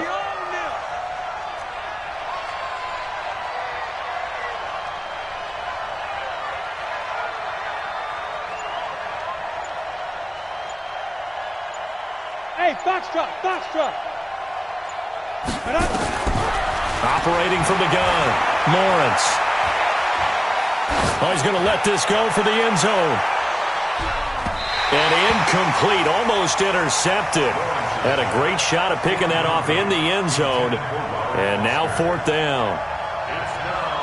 Hey, foxtrot. Operating from the gun, Lawrence. Oh, he's going to let this go for the end zone. And incomplete, almost intercepted. Had a great shot at picking that off in the end zone. And now 4th down.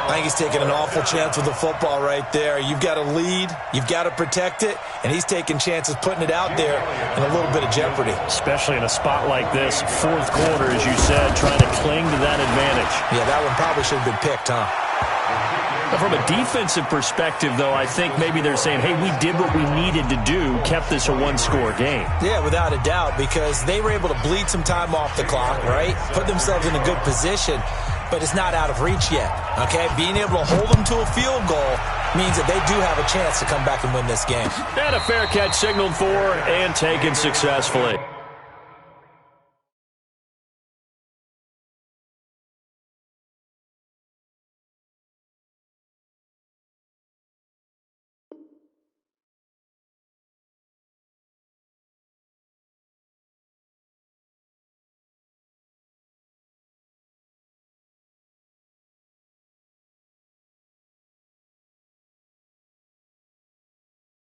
I think he's taking an awful chance with the football right there. You've got to lead, you've got to protect it, and he's taking chances putting it out there in a little bit of jeopardy. Especially in a spot like this, 4th quarter, as you said, trying to cling to that advantage. Yeah, that one probably should have been picked, huh? From a defensive perspective, though, I think maybe they're saying, hey, we did what we needed to do, kept this a one-score game. Yeah, without a doubt, because they were able to bleed some time off the clock, right? Put themselves in a good position, but it's not out of reach yet, okay? Being able to hold them to a field goal means that they do have a chance to come back and win this game. And a fair catch signaled for and taken successfully.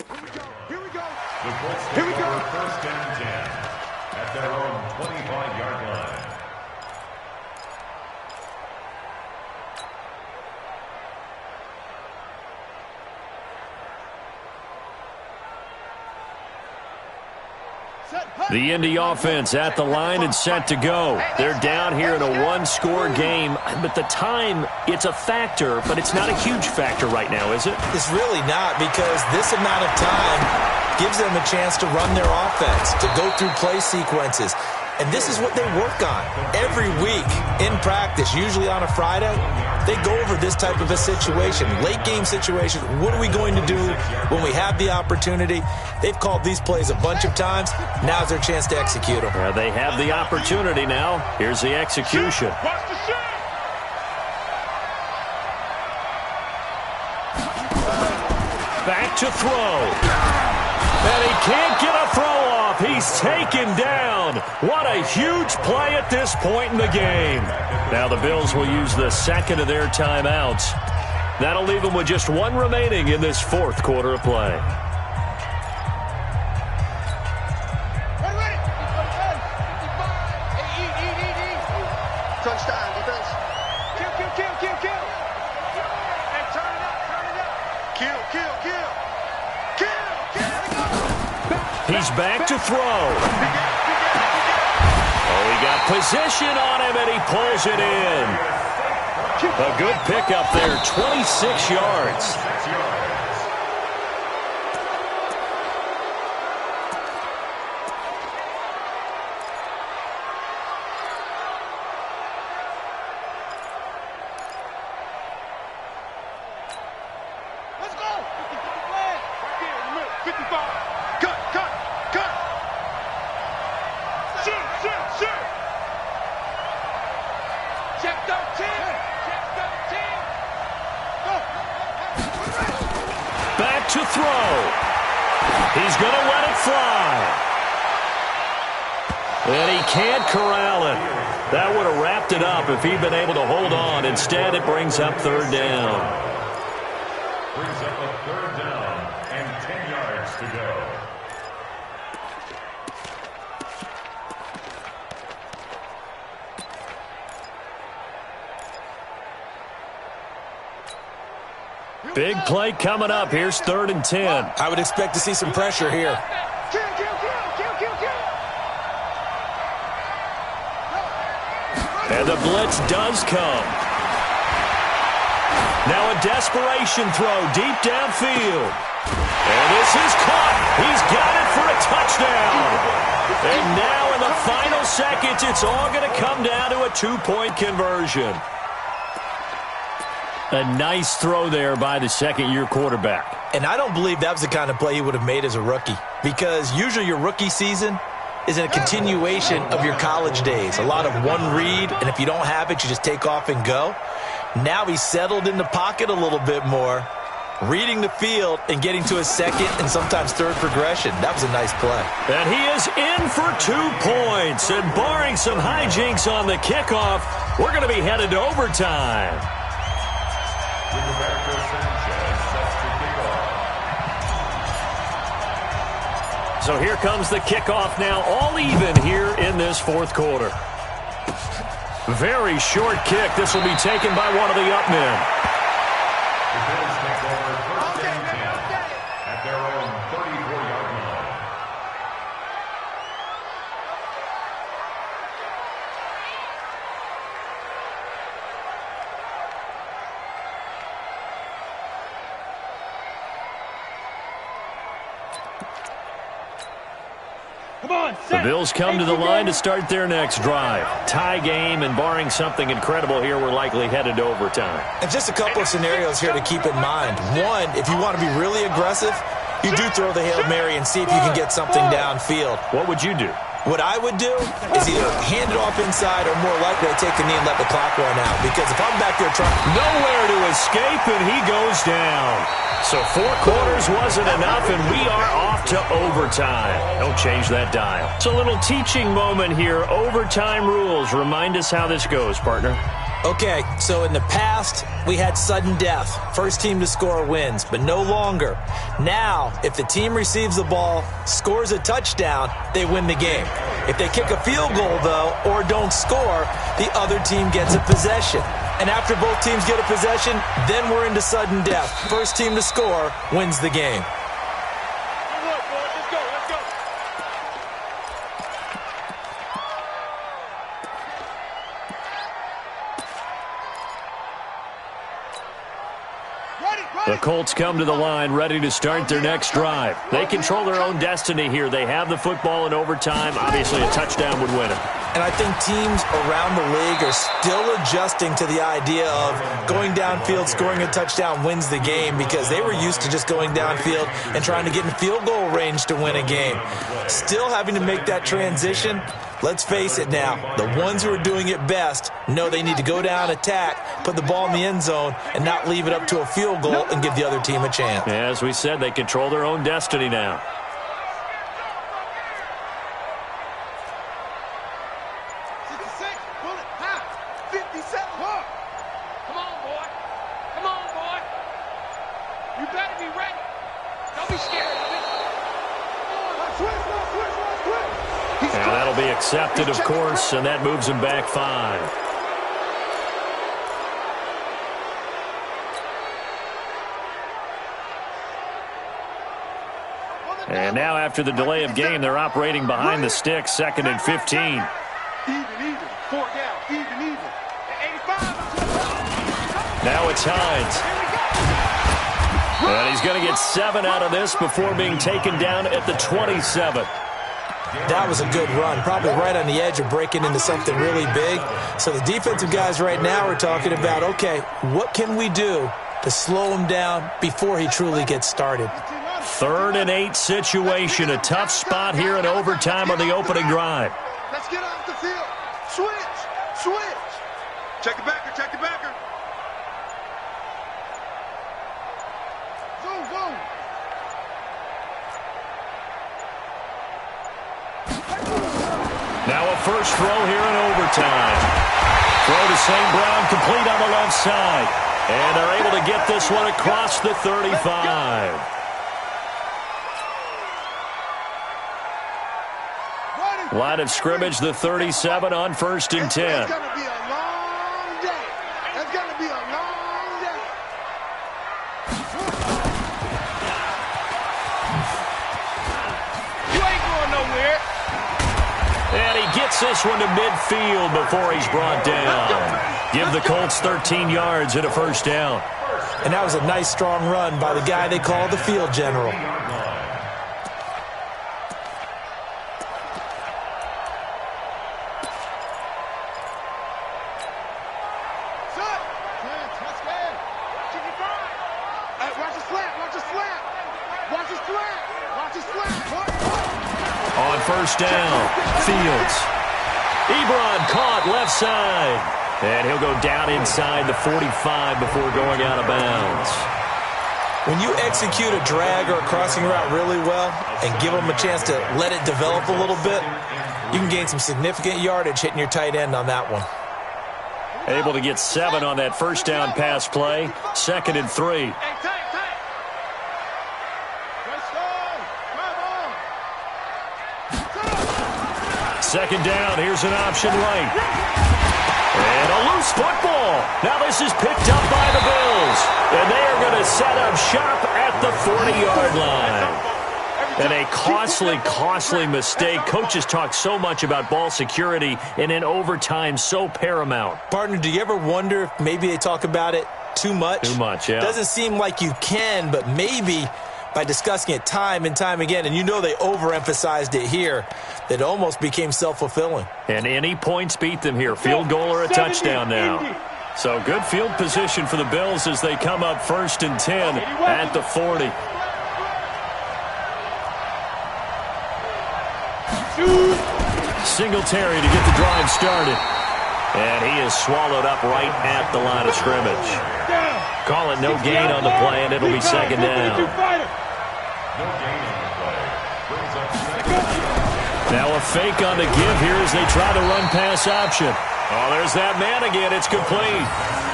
Here we go. Here we go. The Colts Here we take go. over first and 10 at their own 25-yard line. The Indy offense at the line and set to go. They're down here in a one-score game, but the time, it's a factor, but it's not a huge factor right now, is it? It's really not, because this amount of time gives them a chance to run their offense, to go through play sequences. And this is what they work on every week in practice, usually on a Friday. They go over this type of a situation, late-game situation. What are we going to do when we have the opportunity? They've called these plays a bunch of times. Now's their chance to execute them. They have the opportunity now. Here's the execution. Watch the shot. Back to throw. And he can't get a throw off. He's taken down. What a huge play at this point in the game. Now the Bills will use the second of their timeouts. That'll leave them with just one remaining in this fourth quarter of play. Ready. Crunch time, defense. Kill. Hey, turn it up. Kill. He's back to throw. Oh, he got position on him, and he pulls it in. A good pickup there, 26 yards. Let's go. 55 flag. Right there in the middle. 55. Cut. Shoot. Check 13. Go. Back to throw. He's going to let it fly. And he can't corral it. That would have wrapped it up if he'd been able to hold on. Instead, it brings up third down. Brings up a third down and 10 yards to go. Big play coming up. Here's 3rd and 10. I would expect to see some pressure here. Kill. And the blitz does come. Now a desperation throw deep downfield. And this is caught. He's got it for a touchdown. And now in the final seconds, it's all going to come down to a 2-point conversion. A nice throw there by the second-year quarterback. And I don't believe that was the kind of play he would have made as a rookie, because usually your rookie season is a continuation of your college days. A lot of one read, and if you don't have it, you just take off and go. Now he's settled in the pocket a little bit more, reading the field and getting to his second and sometimes third progression. That was a nice play. And he is in for 2 points. And barring some hijinks on the kickoff, we're going to be headed to overtime. So here comes the kickoff now, all even here in this fourth quarter. Very short kick. This will be taken by one of the up men. The Bills take over first and 10 at their own 34-yard line. The Bills come to the line to start their next drive. Tie game, and barring something incredible here, we're likely headed to overtime. And just a couple of scenarios here to keep in mind. One, if you want to be really aggressive, you do throw the Hail Mary and see if you can get something downfield. What would you do? What I would do is either hand it off inside or more likely to take the knee and let the clock run out. Because if I'm back there trying... Nowhere to escape, and he goes down. So 4 quarters wasn't enough, and we are off to overtime. Don't change that dial. It's a little teaching moment here. Overtime rules. Remind us how this goes, partner. Okay, so in the past, we had sudden death. First team to score wins, but no longer. Now, if the team receives the ball, scores a touchdown, they win the game. If they kick a field goal, though, or don't score, the other team gets a possession. And after both teams get a possession, then we're into sudden death. First team to score wins the game. The Colts come to the line ready to start their next drive. They control their own destiny here. They have the football in overtime. Obviously, a touchdown would win it. And I think teams around the league are still adjusting to the idea of going downfield, scoring a touchdown wins the game, because they were used to just going downfield and trying to get in field goal range to win a game. Still having to make that transition. Let's face it now, the ones who are doing it best know they need to go down, attack, put the ball in the end zone, and not leave it up to a field goal and give the other team a chance. Yeah, as we said, they control their own destiny now. Come on, boy. Come on, boy. You better be ready. Don't be scared of it. And that'll be accepted, of course, and that moves him back 5. And now after the delay of game, they're operating behind the sticks, 2nd and 15. Even. 4 down. Even. 85. Now it's Hines. And he's going to get 7 out of this before being taken down at the 27. That was a good run, probably right on the edge of breaking into something really big. So the defensive guys right now are talking about, okay, what can we do to slow him down before he truly gets started? 3rd and 8 situation, a tough spot here in overtime on the opening drive. Let's get off the field. Switch. Check the backer. Zoom. Now a first throw here in overtime. Throw to St. Brown, complete on the left side. And they're able to get this one across the 35. Line of scrimmage, the 37 on 1st and 10. It's going to be a long day. It's going to be a long day. You ain't going nowhere. And he gets this one to midfield before he's brought down. Give the Colts 13 yards and a first down. And that was a nice, strong run by the guy they call the field general. On first down, Fields. Ebron caught left side. And he'll go down inside the 45 before going out of bounds. When you execute a drag or a crossing route really well and give them a chance to let it develop a little bit, you can gain some significant yardage hitting your tight end on that one. Able to get 7 on that first down pass play. 2nd and 3. Second down, here's an option right. And a loose football. Now this is picked up by the Bills. And they are going to set up shop at the 40-yard line. And a costly mistake. Coaches talk so much about ball security, and in overtime, so paramount. Partner, do you ever wonder if maybe they talk about it too much? Too much, yeah. Doesn't seem like you can, but maybe by discussing it time and time again, and you know they overemphasized it here, that almost became self-fulfilling. And any points beat them here. Field goal or a touchdown now. So good field position for the Bills as they come up 1st and 10 at the 40. Singletary to get the drive started. And he is swallowed up right at the line of scrimmage. Call it no gain on the play, and it'll be 2nd down. Now a fake on the give here as they try the run-pass option. Oh, there's that man again. It's complete.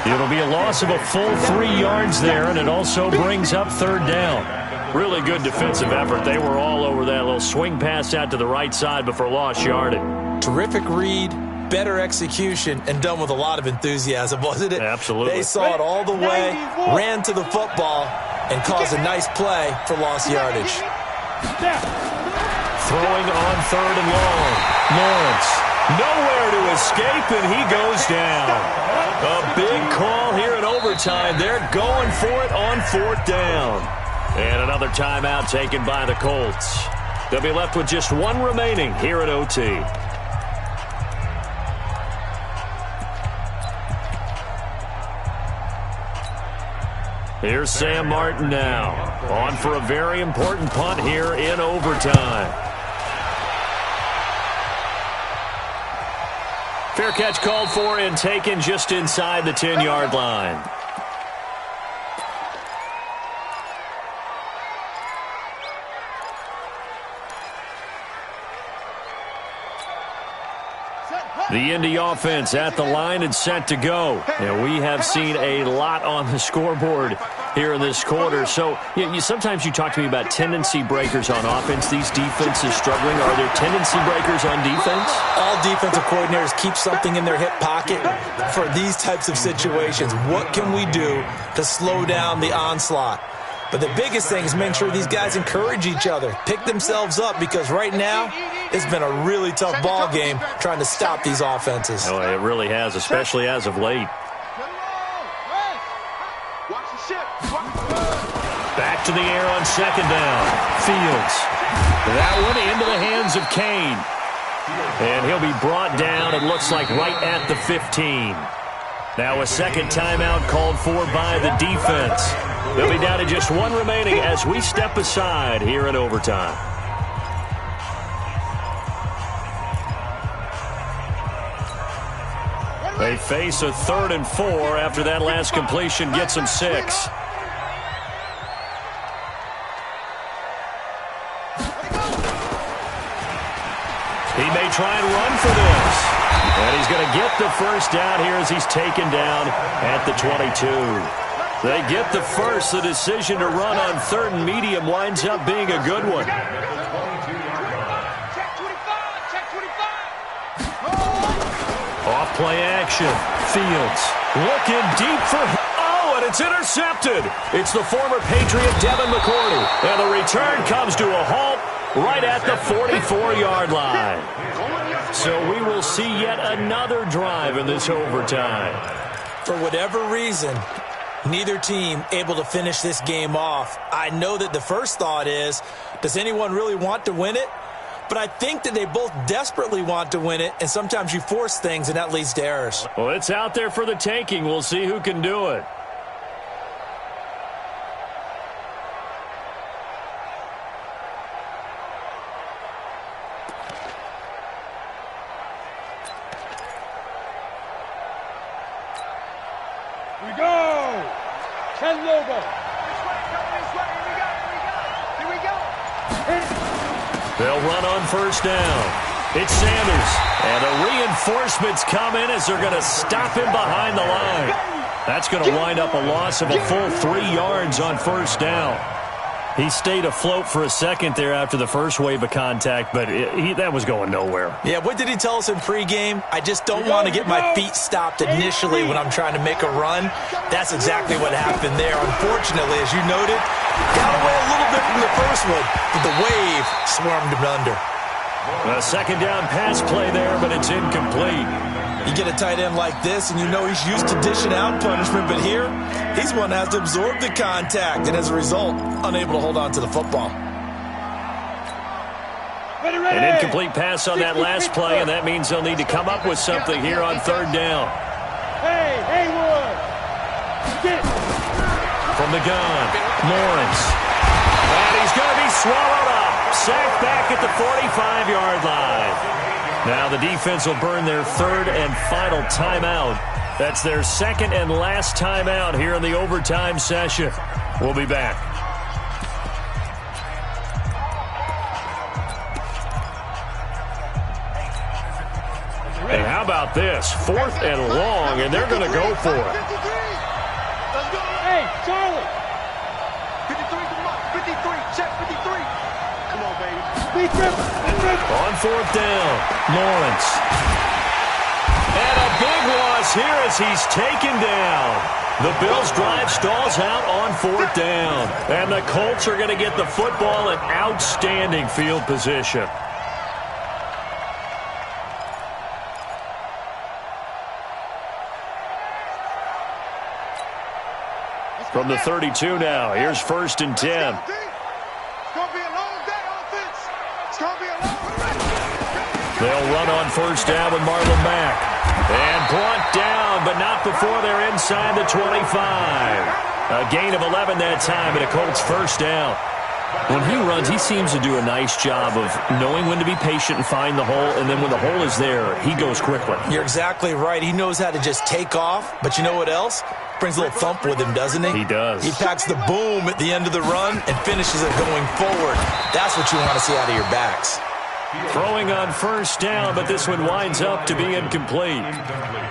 It'll be a loss of a full 3 yards there, and it also brings up third down. Really good defensive effort. They were all over that little swing pass out to the right side before lost yardage. Terrific read, better execution, and done with a lot of enthusiasm, wasn't it? Absolutely. They saw it all the way, ran to the football, and caused a nice play for lost yardage. Throwing on third and long. Lawrence, nowhere to escape, and he goes down. A big call here in overtime. They're going for it on fourth down. And another timeout taken by the Colts. They'll be left with just one remaining here at OT. Here's Sam Martin now, on for a very important punt here in overtime. Fair catch called for and taken just inside the 10-yard line. The Indy offense at the line and set to go. And we have seen a lot on the scoreboard here in this quarter. So sometimes you talk to me about tendency breakers on offense. These defenses struggling. Are there tendency breakers on defense? All defensive coordinators keep something in their hip pocket for these types of situations. What can we do to slow down the onslaught? But the biggest thing is making sure these guys encourage each other, pick themselves up, because right now it's been a really tough ball game trying to stop these offenses. Oh, it really has, especially as of late. Back to the air on second down. Fields. That one into the hands of Kane. And he'll be brought down, it looks like, right at the 15. Now a second timeout called for by the defense. They'll be down to just one remaining as we step aside here in overtime. They face a 3rd and 4 after that last completion gets them 6. He may try and run for this. And he's going to get the first down here as he's taken down at the 22. They get the first. The decision to run on 3rd and medium winds up being a good one. Off play action. Fields looking deep for... Oh, and it's intercepted. It's the former Patriot Devin McCourty. And the return comes to a halt right at the 44-yard line. So we will see yet another drive in this overtime. For whatever reason, neither team able to finish this game off. I know that the first thought is, does anyone really want to win it? But I think that they both desperately want to win it, and sometimes you force things, and that leads to errors. Well, it's out there for the taking. We'll see who can do it. They'll run on first down. It's Sanders. And the reinforcements come in as they're going to stop him behind the line. That's going to wind up a loss of a full 3 yards on first down. He stayed afloat for a second there after the first wave of contact, but that was going nowhere. Yeah, what did he tell us in pregame? I just don't want to get my feet stopped initially when I'm trying to make a run. That's exactly what happened there. Unfortunately, as you noted, got away a little bit from the first one, but the wave swarmed him under. A second down pass play there, but it's incomplete. You get a tight end like this, and you know he's used to dishing out punishment, but here, he's one that has to absorb the contact, and as a result, unable to hold on to the football. An incomplete pass on that last play, and that means they'll need to come up with something here on third down. Hey, Haywood! From the gun, Lawrence. And he's going to be swallowed up. Sacked back at the 45-yard line. Now the defense will burn their third and final timeout. That's their second and last timeout here in the overtime session. We'll be back. And how about this? 4th and long, and they're going to go for it. Hey, Charlie. 53, come on. 53, check 53. Come on, baby. Speed trip. On 4th down, Lawrence. And a big loss here as he's taken down. The Bills' drive stalls out on 4th down. And the Colts are going to get the football in outstanding field position. From the 32 now, here's 1st and 10. It's going to be a long day, offense. It's going to be a long day. They'll run on 1st down with Marlon Mack. And brought down, but not before they're inside the 25. A gain of 11 that time, and a Colts 1st down. When he runs, he seems to do a nice job of knowing when to be patient and find the hole, and then when the hole is there, he goes quickly. You're exactly right. He knows how to just take off, but you know what else? Brings a little thump with him, doesn't he? He does. He packs the boom at the end of the run and finishes it going forward. That's what you want to see out of your backs. Throwing on 1st down, but this one winds up to be incomplete. Incomplete.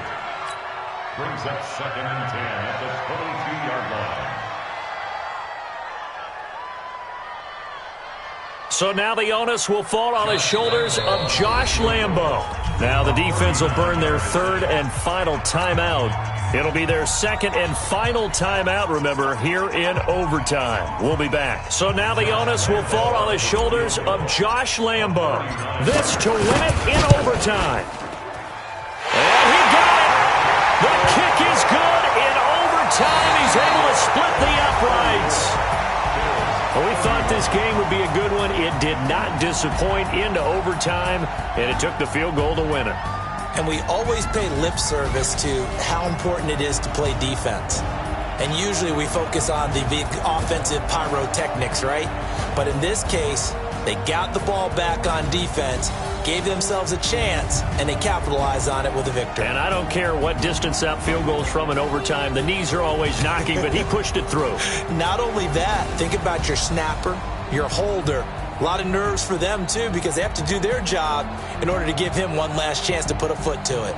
Brings up 2nd and 10 at the 22-yard line. So now the onus will fall on the shoulders of Josh Lambo. Now the defense will burn their 3rd and final timeout. It'll be their 2nd and final timeout, remember, here in overtime. We'll be back. So now the onus will fall on the shoulders of Josh Lambo. This to win it in overtime. And he got it! The kick is good in overtime. He's able to split the uprights. Well, we thought this game would be a good one. It did not disappoint into overtime, and it took the field goal to win it. And we always pay lip service to how important it is to play defense. And usually we focus on the big offensive pyrotechnics, right? But in this case, they got the ball back on defense, gave themselves a chance, and they capitalized on it with a victory. And I don't care what distance that field goes from in overtime. The knees are always knocking, but he pushed it through. Not only that, think about your snapper, your holder. A lot of nerves for them, too, because they have to do their job in order to give him one last chance to put a foot to it.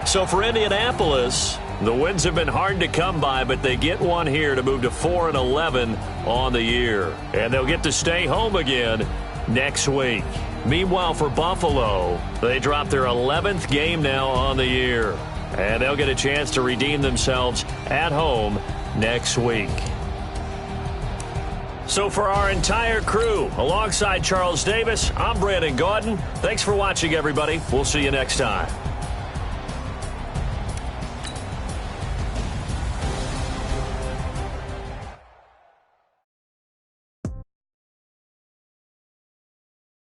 So for Indianapolis, the wins have been hard to come by, but they get one here to move to 4-11 on the year. And they'll get to stay home again next week. Meanwhile, for Buffalo, they drop their 11th game now on the year. And they'll get a chance to redeem themselves at home next week. So for our entire crew, alongside Charles Davis, I'm Brandon Gaudin. Thanks for watching, everybody. We'll see you next time.